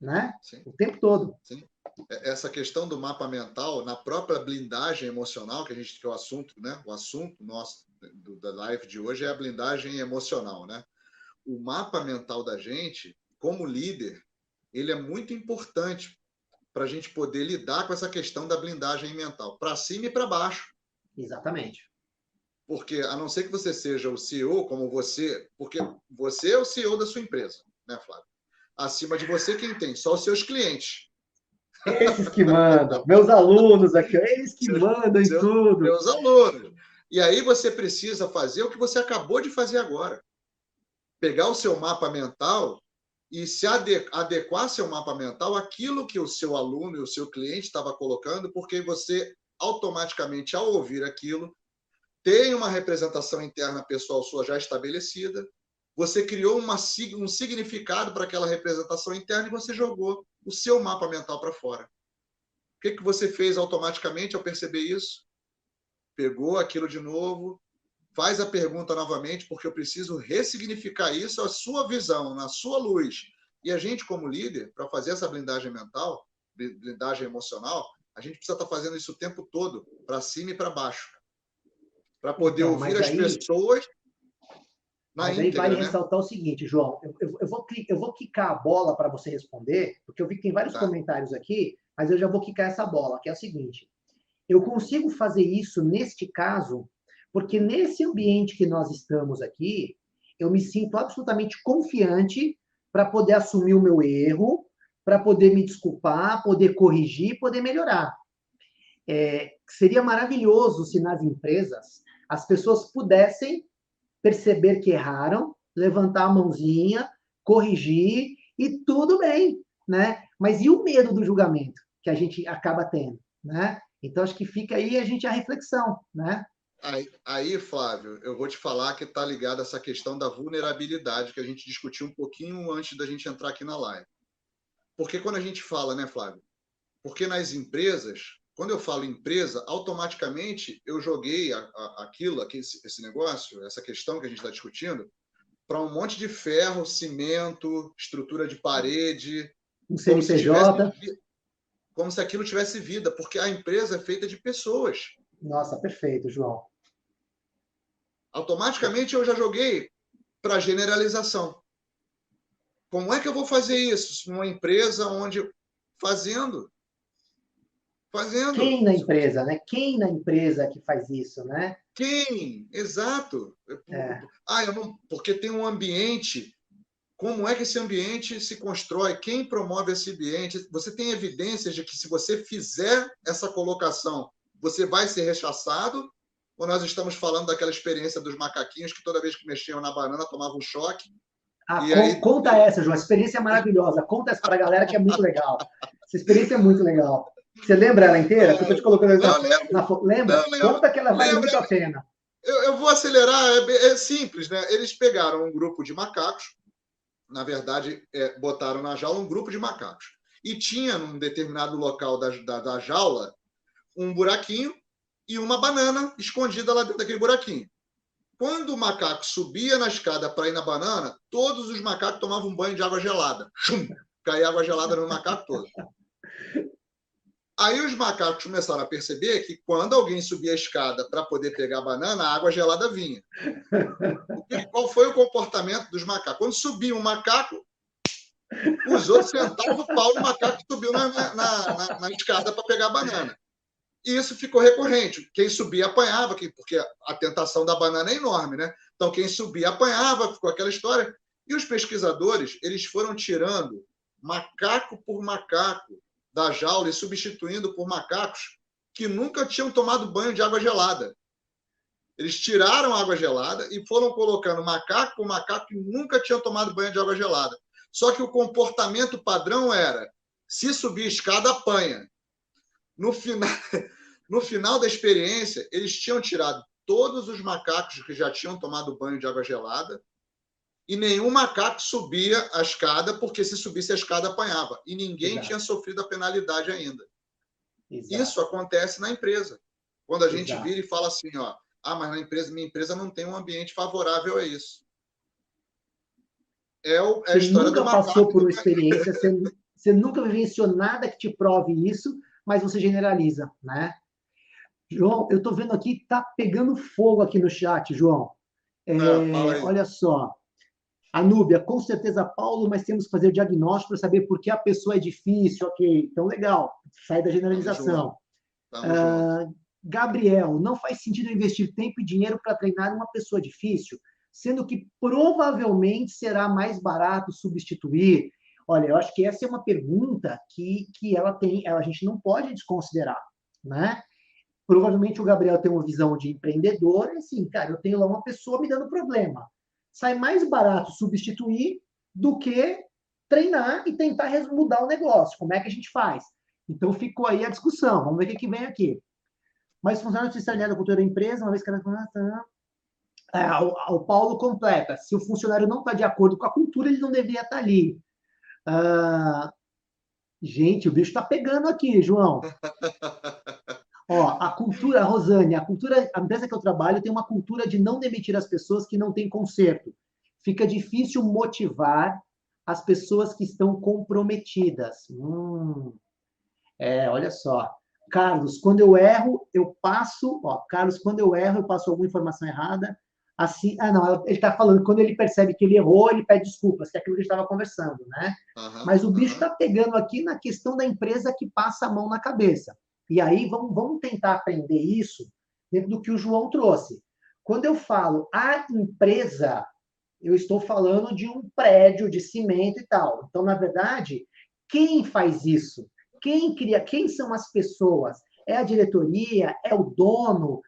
né? O tempo todo. Sim. Essa questão do mapa mental, na própria blindagem emocional, que é o assunto, né? O assunto nosso da live de hoje é a blindagem emocional, né? o mapa mental da gente, como líder, ele é muito importante para a gente poder lidar com essa questão da blindagem mental, para cima e para baixo. Exatamente. Porque, a não ser que você seja o CEO, como você, porque você é o CEO da sua empresa, né, Flávio? Acima de você, quem tem? Só os seus clientes. Esses que mandam, meus alunos aqui, eles que Seus, mandam em seus, tudo. seus alunos. E aí você precisa fazer o que você acabou de fazer agora. Pegar o seu mapa mental e se adequar seu mapa mental àquilo que o seu aluno e o seu cliente estava colocando, porque você automaticamente, ao ouvir aquilo, tem uma representação interna pessoal sua já estabelecida, você criou um significado para aquela representação interna e você jogou o seu mapa mental para fora. O que você fez automaticamente ao perceber isso? Pegou aquilo de novo, faz a pergunta novamente, porque eu preciso ressignificar isso à sua visão, na sua luz. E a gente, como líder, para fazer essa blindagem mental, blindagem emocional, a gente precisa estar fazendo isso o tempo todo, para cima e para baixo, para poder Então, ouvir as pessoas na mas aí vale íntegra, né? ressaltar o seguinte, João, eu vou quicar a bola para você responder, porque eu vi que tem vários Tá. comentários aqui, mas eu já vou quicar essa bola, que é o seguinte: eu consigo fazer isso neste caso, porque nesse ambiente que nós estamos aqui, eu me sinto absolutamente confiante para poder assumir o meu erro, para poder me desculpar, poder corrigir, poder melhorar. Seria maravilhoso se nas empresas as pessoas pudessem perceber que erraram, levantar a mãozinha, corrigir e tudo bem, né? Mas e o medo do julgamento que a gente acaba tendo, né? Então acho que fica aí a reflexão, né? Aí, Flávio, eu vou te falar que está ligado a essa questão da vulnerabilidade que a gente discutiu um pouquinho antes da gente entrar aqui na live. Porque quando a gente fala, né, Flávio? Porque nas empresas, quando eu falo empresa, automaticamente eu joguei esse negócio, essa questão que a gente está discutindo, para um monte de ferro, cimento, estrutura de parede, Um como se tivesse, CNPJ, como se aquilo tivesse vida, porque a empresa é feita de pessoas. nossa, perfeito, João. Automaticamente eu já joguei para generalização. Como é que eu vou fazer isso numa empresa onde fazendo? Quem na empresa, né? Quem na empresa que faz isso, né? Quem? Exato. É. Eu não, porque tem um ambiente. Como é que esse ambiente se constrói? Quem promove esse ambiente? Você tem evidências de que se você fizer essa colocação, você vai ser rechaçado? Ou nós estamos falando daquela experiência dos macaquinhos que toda vez que mexiam na banana tomavam um choque? E aí Conta essa, João. A experiência é maravilhosa. Conta essa para a galera que é muito legal. Essa experiência é muito legal. Você lembra ela inteira? Que eu estou te colocando não lembro, lembra? não lembro, Conta que ela vale lembra. muito a pena. Eu vou acelerar, é simples, né? Eles pegaram um grupo de macacos, na verdade, botaram na jaula um grupo de macacos. E tinha, num determinado local da jaula, um buraquinho e uma banana escondida lá dentro daquele buraquinho. Quando o macaco subia na escada para ir na banana, todos os macacos tomavam um banho de água gelada. Chum! Caía água gelada no macaco todo. Aí os macacos começaram a perceber que quando alguém subia a escada para poder pegar a banana, a água gelada vinha. Qual foi o comportamento dos macacos? Quando subia um macaco, os outros sentavam o pau no macaco que subiu na escada para pegar a banana. E isso ficou recorrente. Quem subia apanhava, porque a tentação da banana é enorme, né? Então, quem subia apanhava, ficou aquela história. E os pesquisadores, eles foram tirando macaco por macaco da jaula e substituindo por macacos que nunca tinham tomado banho de água gelada. Eles tiraram a água gelada e foram colocando macaco por macaco que nunca tinham tomado banho de água gelada. Só que o comportamento padrão era: se subir escada, apanha. No final da experiência, eles tinham tirado todos os macacos que já tinham tomado banho de água gelada e nenhum macaco subia a escada, porque se subisse a escada apanhava. E ninguém tinha sofrido a penalidade ainda. Exato. Isso acontece na empresa. Quando a gente vira e fala assim, mas minha empresa não tem um ambiente favorável a isso. A história do macaco. Você nunca passou por uma experiência, você nunca vivenciou nada que te prove isso, mas você generaliza, né? João, eu estou vendo aqui, tá pegando fogo aqui no chat, João. Olha só. A Núbia, com certeza, Paulo, mas temos que fazer o diagnóstico para saber por que a pessoa é difícil. Ok, então legal, sai da Tamo junto, generalização. tamo junto. Ah, Gabriel, não faz sentido investir tempo e dinheiro para treinar uma pessoa difícil, sendo que provavelmente será mais barato substituir. Olha, eu acho que essa é uma pergunta que ela tem, a gente não pode desconsiderar, né? Provavelmente o Gabriel tem uma visão de empreendedor, e assim, cara, eu tenho lá uma pessoa me dando problema. Sai mais barato substituir do que treinar e tentar mudar o negócio. Como é que a gente faz? Então ficou aí a discussão. Vamos ver o que vem aqui. Mas funcionário precisa alinhar a cultura da empresa, uma vez que ela... o Paulo completa. Se o funcionário não está de acordo com a cultura, ele não deveria estar ali. Ah, gente, o bicho está pegando aqui, João. Ó, a cultura, Rosane, a empresa que eu trabalho tem uma cultura de não demitir as pessoas que não têm conserto. Fica difícil motivar as pessoas que estão comprometidas. Olha só. Carlos, quando eu erro, eu passo. Ó, Carlos, quando eu erro, eu passo alguma informação errada. Assim, não, ele está falando, quando ele percebe que ele errou, ele pede desculpas, que é aquilo que a gente estava conversando, né? Mas o bicho está pegando aqui na questão da empresa que passa a mão na cabeça. E aí vamos tentar aprender isso dentro do que o João trouxe. Quando eu falo a empresa, eu estou falando de um prédio de cimento e tal. Então, na verdade, quem faz isso? Quem cria? Quem são as pessoas? É a diretoria? É o dono?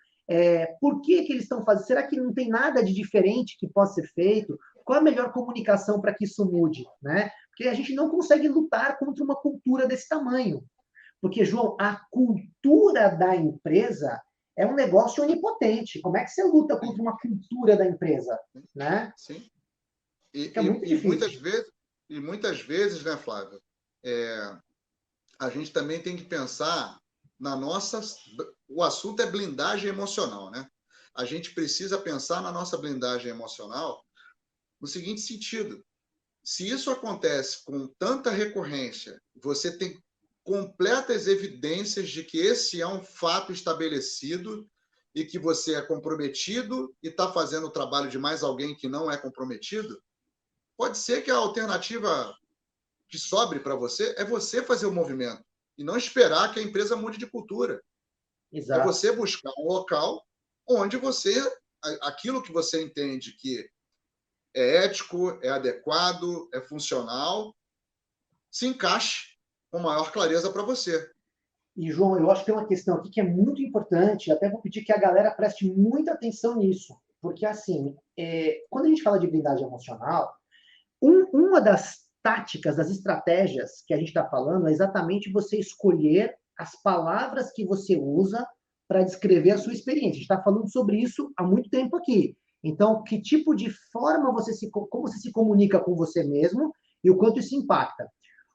Por que eles estão fazendo? Será que não tem nada de diferente que possa ser feito? Qual a melhor comunicação para que isso mude? Né? Porque a gente não consegue lutar contra uma cultura desse tamanho. Porque, João, a cultura da empresa é um negócio onipotente. Como é que você luta contra uma cultura da empresa? Né? Sim. Fica muito E difícil. muitas vezes, né, Flávio, a gente também tem que pensar na nossa. O assunto é blindagem emocional, né? A gente precisa pensar na nossa blindagem emocional no seguinte sentido: se isso acontece com tanta recorrência, você tem completas evidências de que esse é um fato estabelecido e que você é comprometido e está fazendo o trabalho de mais alguém que não é comprometido, pode ser que a alternativa que sobre para você é você fazer o movimento e não esperar que a empresa mude de cultura. É Exato. você buscar um local onde aquilo que você entende que é ético, é adequado, é funcional, se encaixe com maior clareza para você. E, João, eu acho que tem uma questão aqui que é muito importante, até vou pedir que a galera preste muita atenção nisso, porque, assim, quando a gente fala de blindagem emocional, uma das táticas, das estratégias que a gente está falando é exatamente você escolher as palavras que você usa para descrever a sua experiência. A gente está falando sobre isso há muito tempo aqui. Então, que tipo de forma como você se comunica com você mesmo e o quanto isso impacta.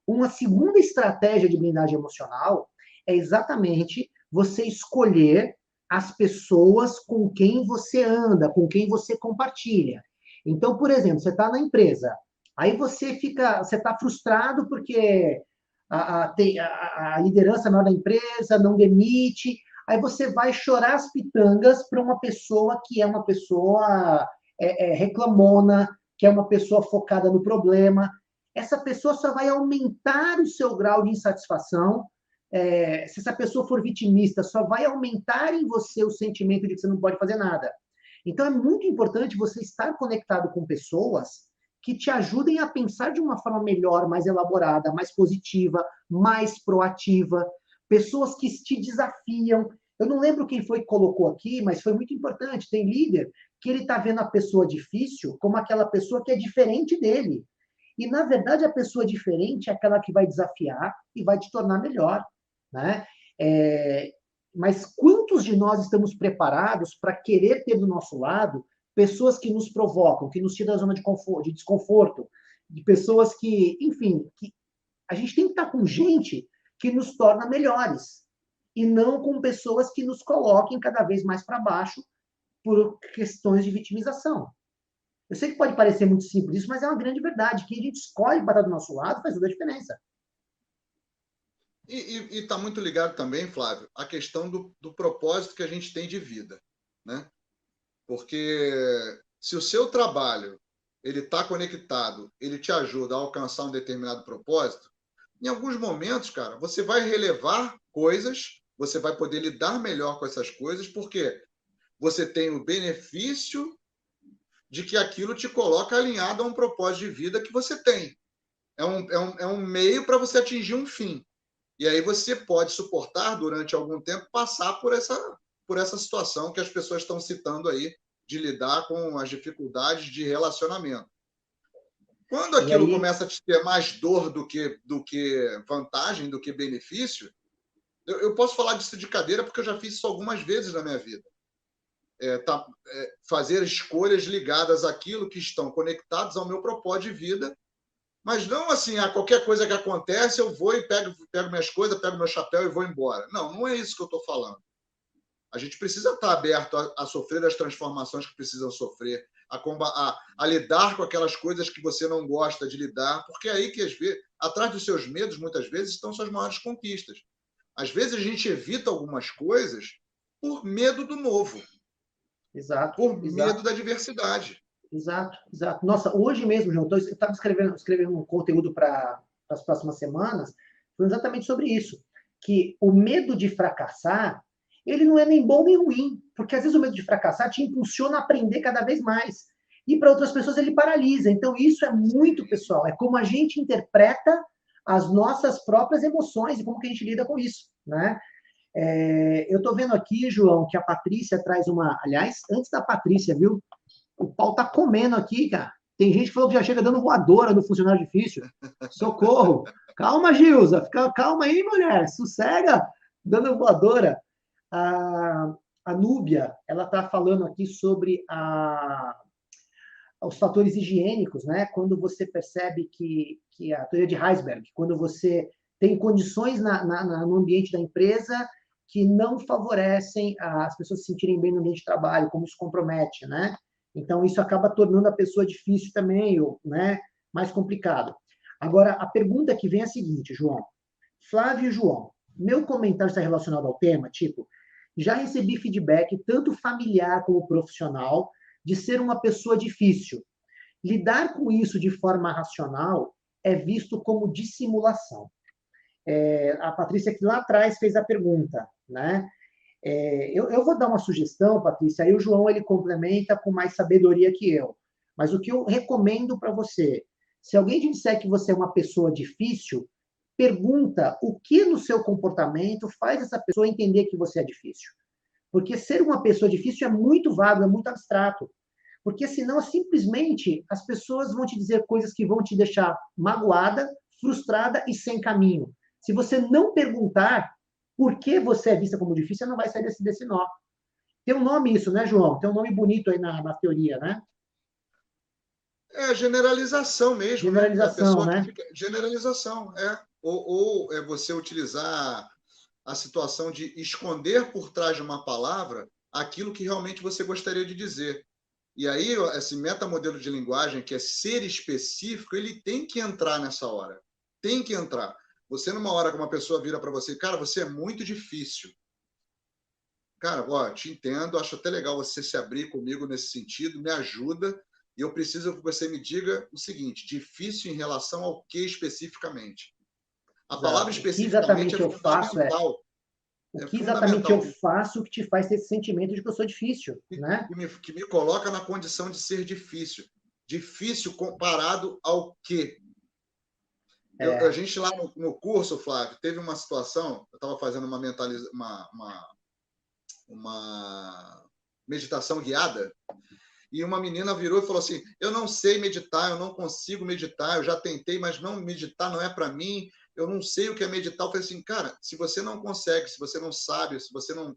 Uma segunda estratégia de blindagem emocional é exatamente você escolher as pessoas com quem você anda, com quem você compartilha. Então, por exemplo, você está na empresa, aí você está frustrado porque a liderança maior da empresa não demite, aí você vai chorar as pitangas para uma pessoa que é uma pessoa reclamona, que é uma pessoa focada no problema. Essa pessoa só vai aumentar o seu grau de insatisfação. Se essa pessoa for vitimista, só vai aumentar em você o sentimento de que você não pode fazer nada. Então, é muito importante você estar conectado com pessoas que te ajudem a pensar de uma forma melhor, mais elaborada, mais positiva, mais proativa. Pessoas que te desafiam. Eu não lembro quem foi que colocou aqui, mas foi muito importante. Tem líder que ele está vendo a pessoa difícil como aquela pessoa que é diferente dele. E, na verdade, a pessoa diferente é aquela que vai desafiar e vai te tornar melhor. Né? Mas quantos de nós estamos preparados para querer ter do nosso lado pessoas que nos provocam, que nos tiram da zona de desconforto, de pessoas que, enfim, que a gente tem que estar com gente que nos torna melhores e não com pessoas que nos coloquem cada vez mais para baixo por questões de vitimização. Eu sei que pode parecer muito simples isso, mas é uma grande verdade. Quem a gente escolhe para estar do nosso lado faz toda a diferença. E está muito ligado também, Flávio, a questão do propósito que a gente tem de vida, né? Porque se o seu trabalho ele está conectado, ele te ajuda a alcançar um determinado propósito, em alguns momentos, cara, você vai relevar coisas, você vai poder lidar melhor com essas coisas, porque você tem o benefício de que aquilo te coloca alinhado a um propósito de vida que você tem. É um meio para você atingir um fim. E aí você pode suportar, durante algum tempo, passar por essa situação que as pessoas estão citando aí, de lidar com as dificuldades de relacionamento. Quando E aquilo aí, começa a te ter mais dor do que vantagem, do que benefício, eu posso falar disso de cadeira porque eu já fiz isso algumas vezes na minha vida. Fazer escolhas ligadas àquilo que estão conectados ao meu propósito de vida, mas não assim, a qualquer coisa que acontece, eu vou e pego minhas coisas, pego meu chapéu e vou embora. Não, não é isso que eu estou falando. A gente precisa estar aberto a sofrer as transformações que precisam sofrer, a lidar com aquelas coisas que você não gosta de lidar, porque é aí que, às vezes, atrás dos seus medos, muitas vezes, estão suas maiores conquistas. Às vezes a gente evita algumas coisas por medo do novo, exato, por medo exato. da diversidade. Exato, exato. Nossa, hoje mesmo, João, eu estava escrevendo um conteúdo para as próximas semanas, foi exatamente sobre isso, que o medo de fracassar, ele não é nem bom nem ruim, porque às vezes o medo de fracassar te impulsiona a aprender cada vez mais. E para outras pessoas ele paralisa. Então isso é muito pessoal, é como a gente interpreta as nossas próprias emoções e como que a gente lida com isso, né? Eu estou vendo aqui, João, que a Patrícia traz uma. Aliás, antes da Patrícia, viu? O pau tá comendo aqui, cara. Tem gente que falou que já chega dando voadora no funcionário difícil. Socorro. Calma, Gilza. Calma aí, mulher. Sossega. Dando voadora. A Núbia, ela tá falando aqui sobre os fatores higiênicos, né? Quando você percebe que a teoria de Heisberg, quando você tem condições no ambiente da empresa que não favorecem as pessoas se sentirem bem no ambiente de trabalho, como isso compromete, né? Então, isso acaba tornando a pessoa difícil também, ou, né, mais complicado. Agora, a pergunta que vem é a seguinte, João. Flávio e João, meu comentário está relacionado ao tema, tipo, já recebi feedback, tanto familiar como profissional, de ser uma pessoa difícil. Lidar com isso de forma racional é visto como dissimulação. A Patrícia, que lá atrás fez a pergunta, né? Eu vou dar uma sugestão, Patrícia, aí o João ele complementa com mais sabedoria que eu. Mas o que eu recomendo para você, se alguém te disser que você é uma pessoa difícil, pergunta o que no seu comportamento faz essa pessoa entender que você é difícil. Porque ser uma pessoa difícil é muito vago, é muito abstrato. Porque senão, simplesmente, as pessoas vão te dizer coisas que vão te deixar magoada, frustrada e sem caminho. Se você não perguntar por que você é vista como difícil, você não vai sair desse nó. Tem um nome isso, né, João? Tem um nome bonito aí na teoria, né? É generalização mesmo, né? É a Generalização, pessoa que né? fica. Generalização, é. Ou é você utilizar a situação de esconder por trás de uma palavra aquilo que realmente você gostaria de dizer. E aí, esse metamodelo de linguagem, que é ser específico, ele tem que entrar nessa hora. Tem que entrar. Você, numa hora que uma pessoa vira para você, cara, você é muito difícil. Cara, ó, te entendo, acho até legal você se abrir comigo nesse sentido, me ajuda, e eu preciso que você me diga o seguinte: difícil em relação ao que especificamente? A palavra Exato. O que especificamente é exatamente eu faço fundamental. o É que exatamente eu fundamental faço que te faz ter esse sentimento de que eu sou difícil, né? que me coloca na condição de ser difícil. Difícil comparado ao quê? A É, gente lá no curso, Flávio, teve uma situação, eu estava fazendo uma meditação guiada, e uma menina virou e falou assim: eu não sei meditar, eu não consigo meditar, eu já tentei, mas não meditar não é para mim, eu não sei o que é meditar. Eu falei assim, cara, se você não consegue, se você não sabe, se você não.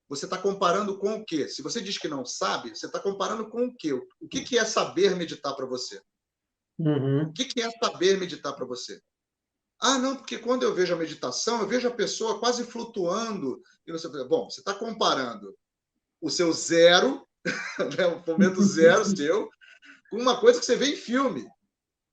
Você está comparando com o quê? Se você diz que não sabe, você está comparando com o quê? O que é saber meditar para você? O uhum. que é saber meditar para você? Ah, não, porque quando eu vejo a meditação, eu vejo a pessoa quase flutuando. E você fala, bom, você está comparando o seu zero, né, o momento zero seu, com uma coisa que você vê em filme.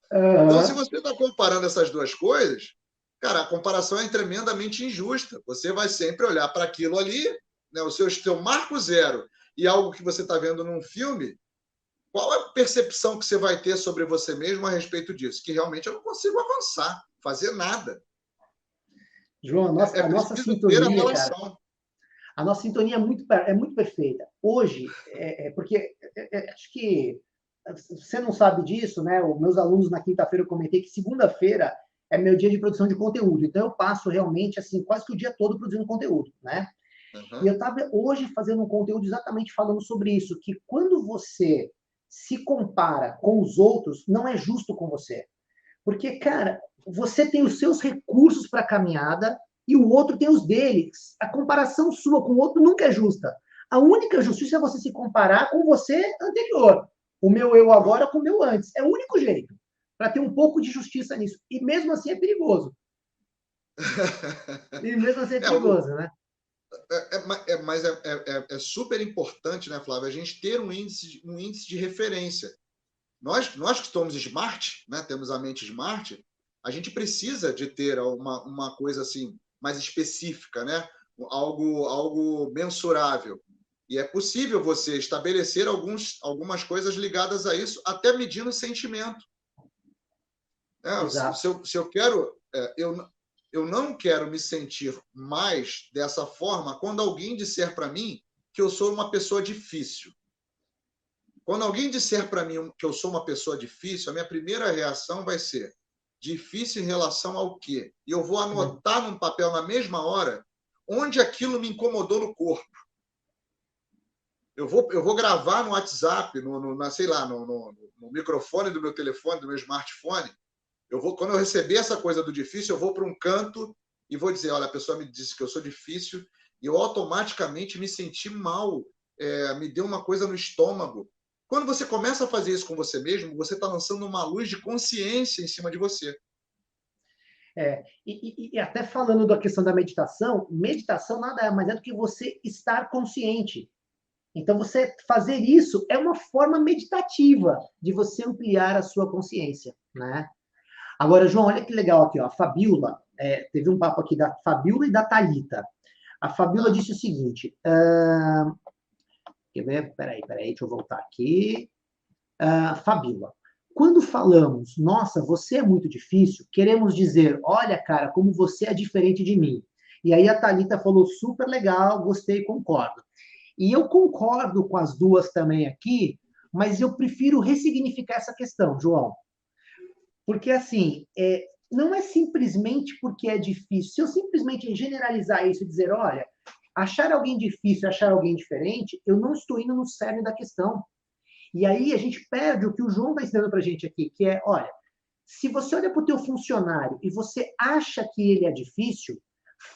Então, se Uhum. você está comparando essas duas coisas, cara, a comparação é tremendamente injusta. Você vai sempre olhar para aquilo ali, né, o seu marco zero, e algo que você está vendo num filme, qual é a percepção que você vai ter sobre você mesmo a respeito disso? Que realmente eu não consigo avançar, fazer nada. João, É a nossa preciso ter a sintonia, cara, relação. a nossa sintonia é muito perfeita. Hoje, porque acho que você não sabe disso, né? Os meus alunos na quinta-feira eu comentei que segunda-feira é meu dia de produção de conteúdo. Então eu passo realmente assim quase que o dia todo produzindo conteúdo, né? E eu estava hoje fazendo um conteúdo exatamente falando sobre isso, que quando você se compara com os outros, não é justo com você. Porque, cara, você tem os seus recursos para a caminhada e o outro tem os deles. A comparação sua com o outro nunca é justa. A única justiça é você se comparar com você anterior. O meu eu agora com o meu antes. É o único jeito para ter um pouco de justiça nisso. E mesmo assim é perigoso. E mesmo assim é perigoso, né? Mas é super importante, né, Flávio, a gente ter um índice de referência. Nós que somos smart, né, temos a mente smart, a gente precisa de ter uma coisa assim mais específica, né? Algo mensurável. E é possível você estabelecer algumas coisas ligadas a isso, até medindo o sentimento. Exato. Se eu quero, eu não quero me sentir mais dessa forma quando alguém disser para mim que eu sou uma pessoa difícil. Quando alguém disser para mim que eu sou uma pessoa difícil, a minha primeira reação vai ser difícil em relação ao quê? E eu vou anotar num papel na mesma hora onde aquilo me incomodou no corpo. Eu vou gravar no WhatsApp, sei lá, no microfone do meu telefone, do meu smartphone. Quando eu receber essa coisa do difícil, eu vou para um canto e vou dizer, olha, a pessoa me disse que eu sou difícil e eu automaticamente me senti mal, me deu uma coisa no estômago. Quando você começa a fazer isso com você mesmo, você está lançando uma luz de consciência em cima de você. E até falando da questão da meditação, meditação nada mais é do que você estar consciente. Então, você fazer isso é uma forma meditativa de você ampliar a sua consciência, né? Agora, João, olha que legal aqui, ó. A Fabiola, teve um papo aqui da Fabiola e da Thalita. A Fabiola disse o seguinte: quer ver? Peraí, deixa eu voltar aqui. Fabiola, quando falamos, nossa, você é muito difícil, queremos dizer, olha, cara, como você é diferente de mim. E aí a Thalita falou, super legal, gostei, concordo. E eu concordo com as duas também aqui, mas eu prefiro ressignificar essa questão, João. Porque, assim, não é simplesmente porque é difícil. Se eu simplesmente generalizar isso e dizer, olha, achar alguém difícil, achar alguém diferente, eu não estou indo no cerne da questão. E aí a gente perde o que o João está ensinando para a gente aqui, que é, olha, se você olha para o teu funcionário e você acha que ele é difícil,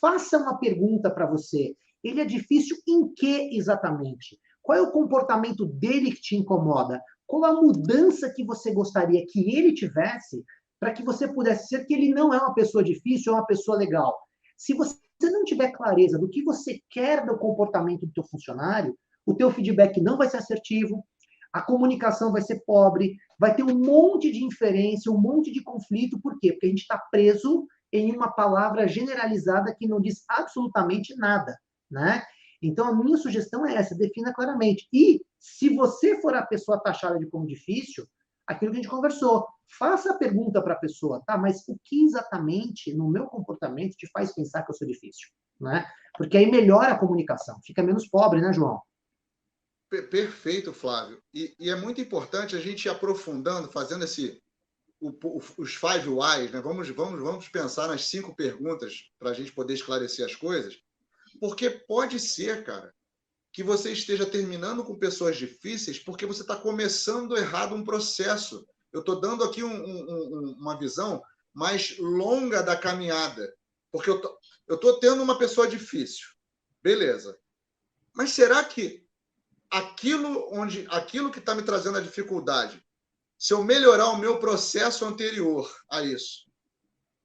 faça uma pergunta para você. Ele é difícil em que exatamente? Qual é o comportamento dele que te incomoda? Qual a mudança que você gostaria que ele tivesse para que você pudesse ser que ele não é uma pessoa difícil, é uma pessoa legal? Se você não tiver clareza do que você quer do comportamento do teu funcionário, o teu feedback não vai ser assertivo, a comunicação vai ser pobre, vai ter um monte de inferência, um monte de conflito. Por quê? Porque a gente está preso em uma palavra generalizada que não diz absolutamente nada, né? Então, a minha sugestão é essa, defina claramente. E, se você for a pessoa taxada de como difícil, aquilo que a gente conversou, faça a pergunta para a pessoa, tá, mas o que exatamente no meu comportamento te faz pensar que eu sou difícil, né? Porque aí melhora a comunicação, fica menos pobre, né, João? Perfeito, Flávio. E é muito importante a gente ir aprofundando, fazendo os 5 whys, né? Vamos pensar nas 5 perguntas para a gente poder esclarecer as coisas, porque pode ser, cara, que você esteja terminando com pessoas difíceis porque você está começando errado um processo. Eu estou dando aqui uma visão mais longa da caminhada, porque eu estou tendo uma pessoa difícil. Beleza. Mas será que aquilo que está me trazendo a dificuldade, se eu melhorar o meu processo anterior a isso,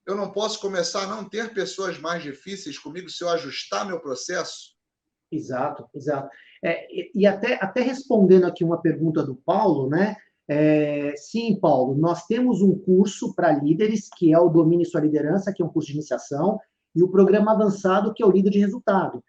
eu não posso começar a não ter pessoas mais difíceis comigo se eu ajustar meu processo? Exato, exato. E até respondendo aqui uma pergunta do Paulo, né? Sim, Paulo, nós temos um curso para líderes, que é o Domine Sua Liderança, que é um curso de iniciação, e o programa avançado, que é o Líder de Resultado.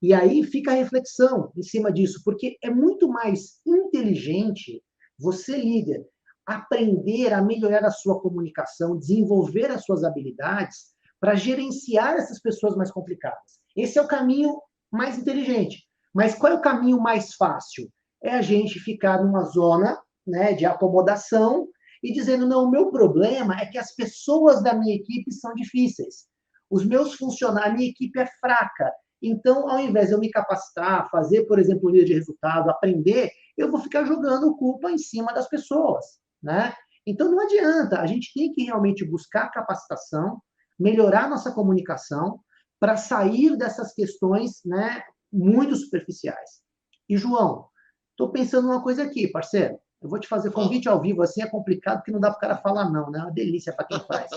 E aí fica a reflexão em cima disso, porque é muito mais inteligente Você, líder, aprender a melhorar a sua comunicação, desenvolver as suas habilidades para gerenciar essas pessoas mais complicadas. Esse é o caminho mais inteligente. Mas qual é o caminho mais fácil? É a gente ficar numa zona, né, de acomodação e dizendo, não, o meu problema é que as pessoas da minha equipe são difíceis. Os meus funcionários, a minha equipe é fraca. Então, ao invés de eu me capacitar, fazer, por exemplo, um líder de resultado, aprender, eu vou ficar jogando culpa em cima das pessoas, né? Então, não adianta. A gente tem que realmente buscar capacitação, melhorar nossa comunicação, para sair dessas questões, né, muito superficiais. E, João, estou pensando numa coisa aqui, parceiro. Eu vou te fazer Fala. convite ao vivo, assim é complicado, porque não dá para o cara falar não, né? É uma delícia para quem faz.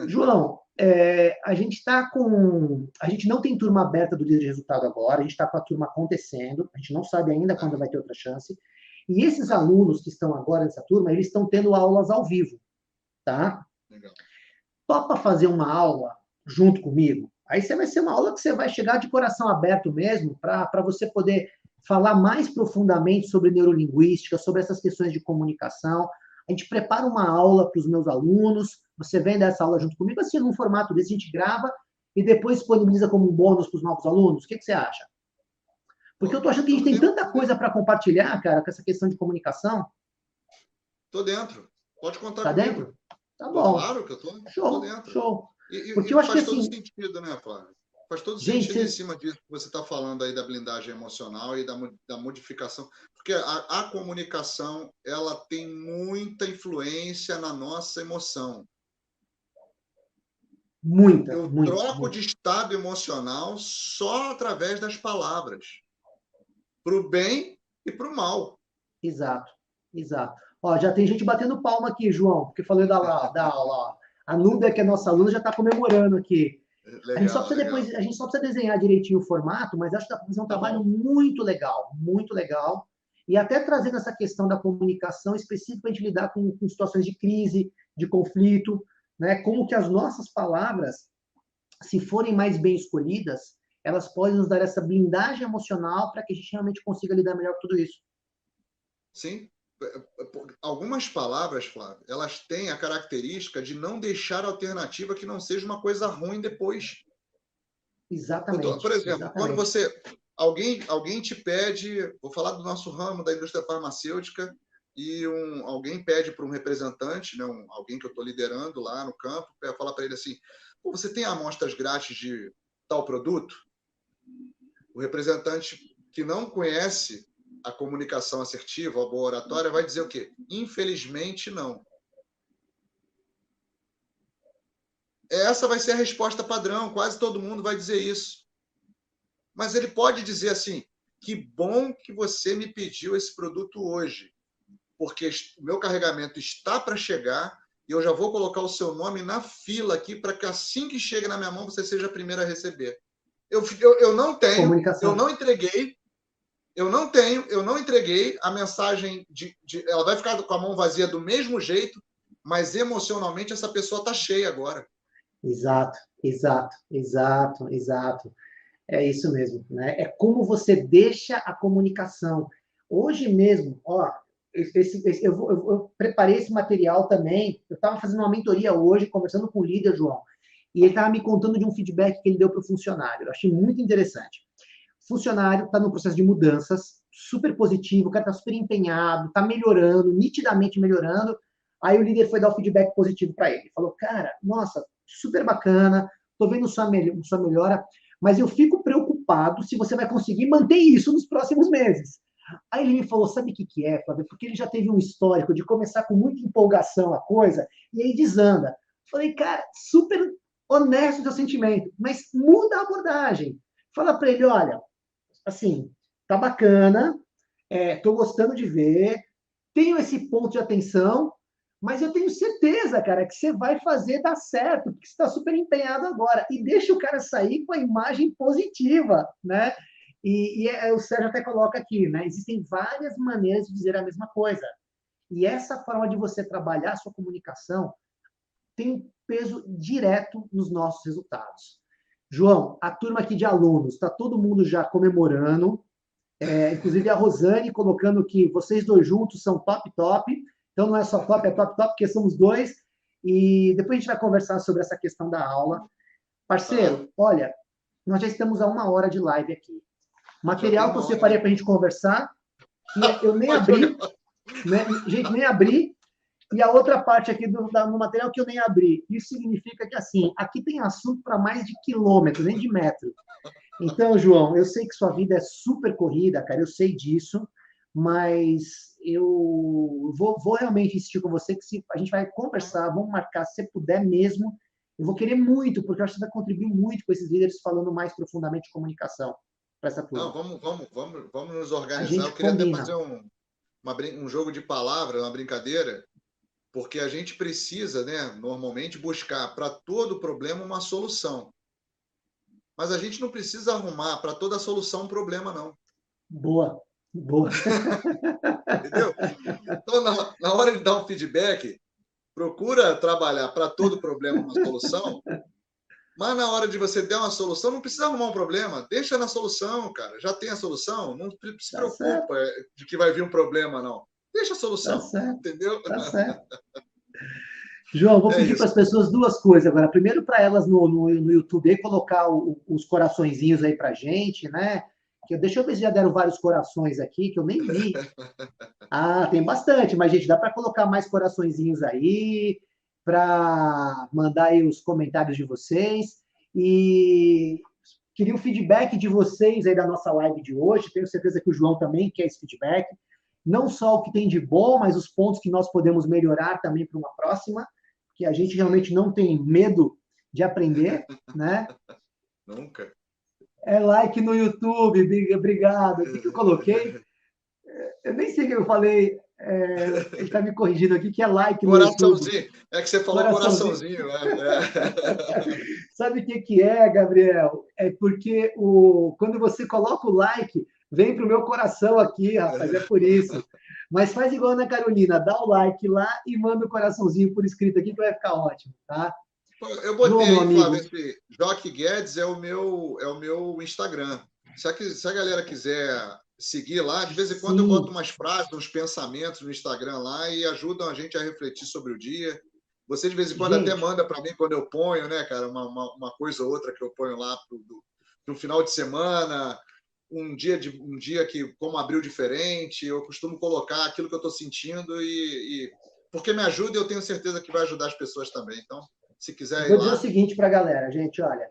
João, a gente está com. A gente não tem turma aberta do líder de resultado agora, a gente está com a turma acontecendo, a gente não sabe ainda quando vai ter outra chance. E esses alunos que estão agora nessa turma, eles estão tendo aulas ao vivo, tá? Legal. Topa fazer uma aula junto comigo? Aí você vai ser uma aula que você vai chegar de coração aberto mesmo, para você poder falar mais profundamente sobre neurolinguística, sobre essas questões de comunicação. A gente prepara uma aula para os meus alunos, você vem dessa aula junto comigo, assim, num formato desse, a gente grava e depois disponibiliza como um bônus para os novos alunos. O que você acha? Porque eu Pô, tô achando que a gente tô tem dentro. tanta coisa para compartilhar, cara, com essa questão de comunicação. Tô dentro. Pode contar Tá comigo. dentro? Tá Pô, bom. claro que eu tô Show, dentro. show. Porque E eu acho que faz todo assim, sentido, né, Flávio? Faz todo gente, sentido em vocês, cima disso que você está falando aí da blindagem emocional e da modificação. Porque a comunicação, ela tem muita influência na nossa emoção. muita, Eu muita, troco muita. de estado emocional só através das palavras, para o bem e para o mal. Exato, exato. Ó, já tem gente batendo palma aqui, João, porque falei da aula. Ó. A Núbia, que é nossa aluna, já está comemorando aqui. A gente só Legal, precisa legal. depois, a gente só precisa desenhar direitinho o formato, mas acho que dá para fazer um Tá trabalho bom. muito legal, muito legal. E até trazendo essa questão da comunicação específica para a gente lidar com situações de crise, de conflito, né? Como que as nossas palavras, se forem mais bem escolhidas, elas podem nos dar essa blindagem emocional para que a gente realmente consiga lidar melhor com tudo isso. Sim. Algumas palavras, Flávio, elas têm a característica de não deixar alternativa que não seja uma coisa ruim depois. Por Exatamente, exemplo, quando exatamente. alguém te pede, vou falar do nosso ramo da indústria farmacêutica, e alguém pede para um representante, né, alguém que eu estou liderando lá no campo, para falar para ele assim: você tem amostras grátis de tal produto? O representante que não conhece a comunicação assertiva, a boa oratória, vai dizer o quê? Infelizmente, não. Essa vai ser a resposta padrão, quase todo mundo vai dizer isso. Mas ele pode dizer assim: que bom que você me pediu esse produto hoje, porque o meu carregamento está para chegar e eu já vou colocar o seu nome na fila aqui para que assim que chega na minha mão você seja a primeira a receber. Eu não tenho, eu Comunicação. não entreguei, eu não entreguei a mensagem ela vai ficar com a mão vazia do mesmo jeito, mas emocionalmente essa pessoa está cheia agora. Exato, exato, exato, exato. É isso mesmo, né? É como você deixa a comunicação. Hoje mesmo, ó, eu preparei esse material também. Eu estava fazendo uma mentoria hoje, conversando com o líder, João, e ele estava me contando de um feedback que ele deu para o funcionário. Eu achei muito interessante. O funcionário está no processo de mudanças, super positivo, o cara está super empenhado, está melhorando, nitidamente melhorando. Aí o líder foi dar o feedback positivo para ele. Falou, cara, nossa, super bacana, estou vendo sua melhora, mas eu fico preocupado se você vai conseguir manter isso nos próximos meses. Aí ele me falou, sabe o que é, Flávio? Porque ele já teve um histórico de começar com muita empolgação a coisa, e aí desanda. Falei, cara, super honesto o seu sentimento, mas muda a abordagem. Fala para ele, olha, assim, tá bacana, tô gostando de ver, tenho esse ponto de atenção, mas eu tenho certeza, cara, que você vai fazer dar certo, porque você está super empenhado agora. E deixa o cara sair com a imagem positiva, né? O Sérgio até coloca aqui, né? Existem várias maneiras de dizer a mesma coisa. E essa forma de você trabalhar a sua comunicação tem um peso direto nos nossos resultados. João, a turma aqui de alunos, está todo mundo já comemorando. Inclusive a Rosane colocando que vocês dois juntos são top, top. Então não é só top, é top, top, porque somos dois. E depois a gente vai conversar sobre essa questão da aula. Parceiro, olha, nós já estamos a 1 hora de live aqui. Material que eu separei para a gente conversar, que eu nem abri, né? Gente, nem abri. E a outra parte aqui do material que eu nem abri. Isso significa que, assim, aqui tem assunto para mais de quilômetro, nem de metro. Então, João, eu sei que sua vida é super corrida, cara, eu sei disso, mas eu vou realmente insistir com você que se a gente vai conversar, vamos marcar, se você puder mesmo, eu vou querer muito, porque eu acho que você vai contribuir muito com esses líderes falando mais profundamente de comunicação para essa turma. Não, vamos nos organizar. Eu queria combina. até fazer um jogo de palavras, uma brincadeira, porque a gente precisa, né, normalmente, buscar para todo problema uma solução. Mas a gente não precisa arrumar para toda solução um problema, não. Boa. Entendeu? Então, na hora de dar um feedback, procura trabalhar para todo problema uma solução, mas na hora de você dar uma solução, não precisa arrumar um problema. Deixa na solução, cara. Já tem a solução. Não se preocupa de que vai vir um problema, não. Deixa a solução. Entendeu? Tá certo. João, vou pedir para as pessoas duas coisas agora. Primeiro, para elas no YouTube aí, colocar os coraçõezinhos aí para a gente, né? Deixa eu ver se já deram vários corações aqui, que eu nem vi. Ah, tem bastante, mas, gente, dá para colocar mais coraçõezinhos aí, para mandar aí os comentários de vocês. E queria o feedback de vocês aí da nossa live de hoje. Tenho certeza que o João também quer esse feedback. Não só o que tem de bom, mas os pontos que nós podemos melhorar também para uma próxima, que a gente realmente não tem medo de aprender, né? Nunca. É like no YouTube, obrigado. O que eu coloquei? Eu nem sei o que eu falei. Ele está me corrigindo aqui, que é like no coraçãozinho. YouTube. É que você falou coraçãozinho. Sabe o que é, Gabriel? É porque quando você coloca o like, vem para o meu coração aqui, rapaz, é por isso. Mas faz igual na Carolina, dá o like lá e manda o coraçãozinho por escrito aqui, que vai ficar ótimo, tá? Eu botei aí, Flávio, esse Joque Guedes é o meu Instagram. Se a galera quiser seguir lá, de vez em quando eu boto umas frases, uns pensamentos no Instagram lá e ajudam a gente a refletir sobre o dia. Você, de vez em quando, até manda para mim quando eu ponho, né, cara, uma coisa ou outra que eu ponho lá no final de semana, um dia que, como abriu diferente, eu costumo colocar aquilo que eu estou sentindo porque me ajuda e eu tenho certeza que vai ajudar as pessoas também. Então, se quiser ir Vou lá... dizer o seguinte para a galera, gente, olha,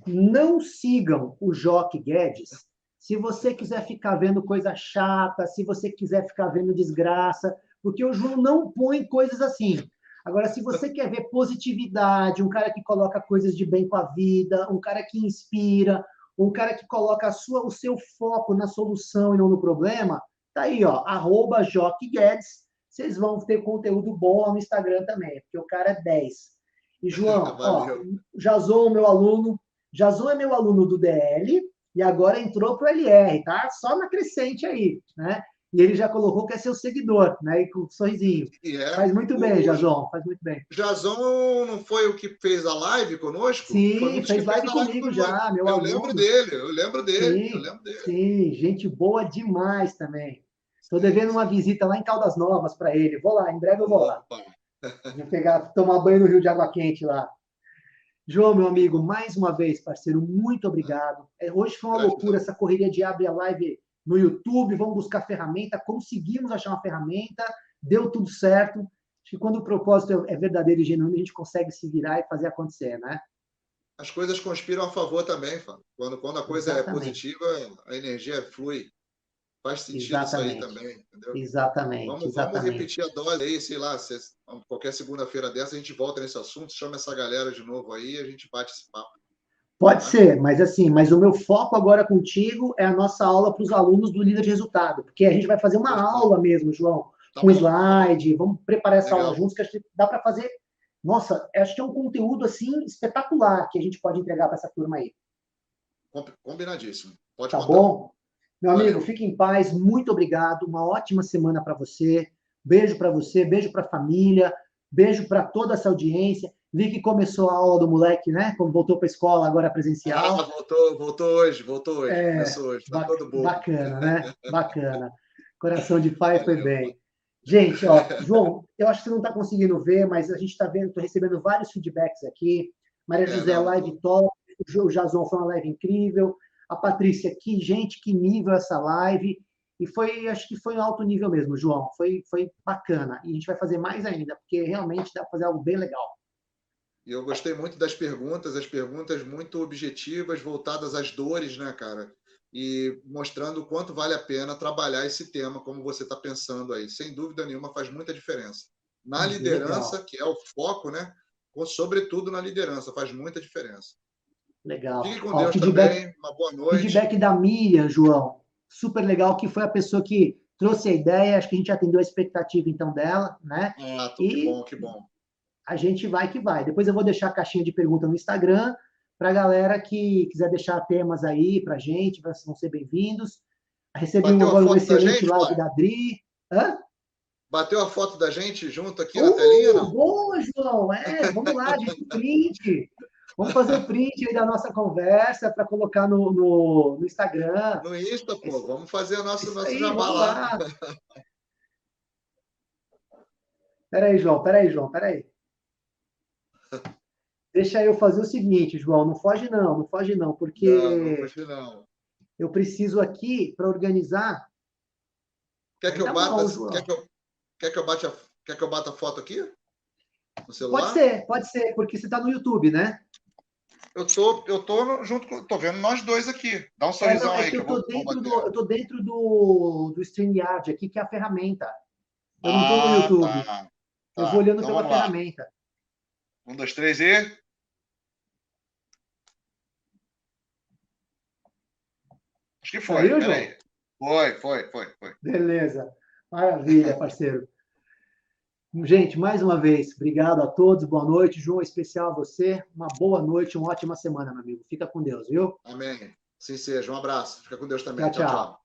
não sigam o Joque Guedes se você quiser ficar vendo coisa chata, se você quiser ficar vendo desgraça, porque o João não põe coisas assim. Agora, se você quer ver positividade, um cara que coloca coisas de bem com a vida, um cara que inspira, um cara que coloca o seu foco na solução e não no problema, tá aí, ó, @Joque Guedes. Vocês vão ter conteúdo bom no Instagram também, porque o cara é 10. E, João, ó, Jason, meu aluno, Jason é meu aluno do DL e agora entrou para o LR, tá? Só na crescente aí, né? E ele já colocou que é seu seguidor, né? E com um sorrisinho. Faz muito bem, Jason, faz muito bem. Jason não foi o que fez a live conosco? Sim, fez live comigo já, meu aluno. Eu lembro dele. Sim, gente boa demais também. Estou devendo uma visita lá em Caldas Novas para ele. Vou lá, em breve eu vou lá. Vou tomar banho no Rio de Água Quente lá. João, meu amigo, mais uma vez, parceiro, muito obrigado. Hoje foi uma loucura essa correria de abrir a live no YouTube, vamos buscar ferramenta, conseguimos achar uma ferramenta, deu tudo certo. Acho que quando o propósito é verdadeiro e genuíno, a gente consegue se virar e fazer acontecer, né? As coisas conspiram a favor também, Fábio. Quando a coisa é positiva, a energia flui. Faz sentido isso aí também, entendeu? Exatamente. Vamos repetir a dose aí, sei lá, qualquer segunda-feira dessa a gente volta nesse assunto, chama essa galera de novo aí e a gente bate esse papo. Pode ser, mas o meu foco agora contigo é a nossa aula para os alunos do Líder de Resultado, porque a gente vai fazer uma aula mesmo, João, com slide, vamos preparar essa aula juntos, que acho que dá para fazer. Nossa, acho que é um conteúdo assim espetacular que a gente pode entregar para essa turma aí. Combinadíssimo. Pode contar. Tá bom? Meu amigo, fique em paz, muito obrigado, uma ótima semana para você. Beijo para você, beijo para a família, beijo para toda essa audiência. Vi que começou a aula do moleque, né? Como voltou para a escola, agora presencial. Voltou hoje, começou hoje, tá todo bobo. Bacana, né? Bacana. Coração de pai foi Valeu, bem. Gente, ó, João, eu acho que você não está conseguindo ver, mas a gente está vendo, estou recebendo vários feedbacks aqui. Maria José, não live tô. top. O Jason foi uma live incrível. A Patrícia, que gente, que nível essa live. E foi, acho que foi um alto nível mesmo, João. Foi bacana. E a gente vai fazer mais ainda, porque realmente dá para fazer algo bem legal. E eu gostei muito das perguntas, as perguntas muito objetivas, voltadas às dores, né, cara? E mostrando o quanto vale a pena trabalhar esse tema, como você está pensando aí. Sem dúvida nenhuma, faz muita diferença. Na Legal, liderança, que é o foco, né? Sobretudo na liderança, faz muita diferença. legal. Fique com Ó, Deus também, uma boa noite. feedback da Miriam, João. Super legal, que foi a pessoa que trouxe a ideia. Acho que a gente atendeu a expectativa, então, dela, né? Ah, que E bom, que bom. a gente vai que vai. Depois eu vou deixar a caixinha de pergunta no Instagram para a galera que quiser deixar temas aí para a gente, vão ser bem-vindos. Recebi Bateu a agora um foto da excelente gente, live pai? da Dri. Hã? Bateu a foto da gente junto aqui na telinha, não? Boa, João! Vamos lá, gente, um print. Vamos fazer o print aí da nossa conversa para colocar no Instagram. No Insta, É pô. Vamos fazer isso nosso aí, jabá vamos lá. lá. Peraí, João, peraí. Deixa eu fazer o seguinte, João, não foge não, não foge não, Não porque fugi, não. eu preciso aqui para organizar. Quer que eu Ainda bata, mão, João. quer que eu bata a foto aqui no Pode celular? ser, pode ser, porque você está no YouTube, né? Junto com, tô vendo nós dois aqui. Dá um Não, sorrisão é aí que que eu eu vou, tô vou dentro bater. do, eu tô dentro do StreamYard aqui, que é a ferramenta. Eu não estou no Ah, YouTube. tá. Eu vou Tá. olhando Então pela vamos lá. ferramenta. 1, 2, 3 e. Acho que foi. Saiu, Peraí. João? Foi. Beleza. Maravilha, parceiro. Gente, mais uma vez, obrigado a todos, boa noite. João, em especial a você, uma boa noite, uma ótima semana, meu amigo. Fica com Deus, viu? Amém. Sim seja. Um abraço. Fica com Deus também. Tchau, Tchau, tchau. tchau.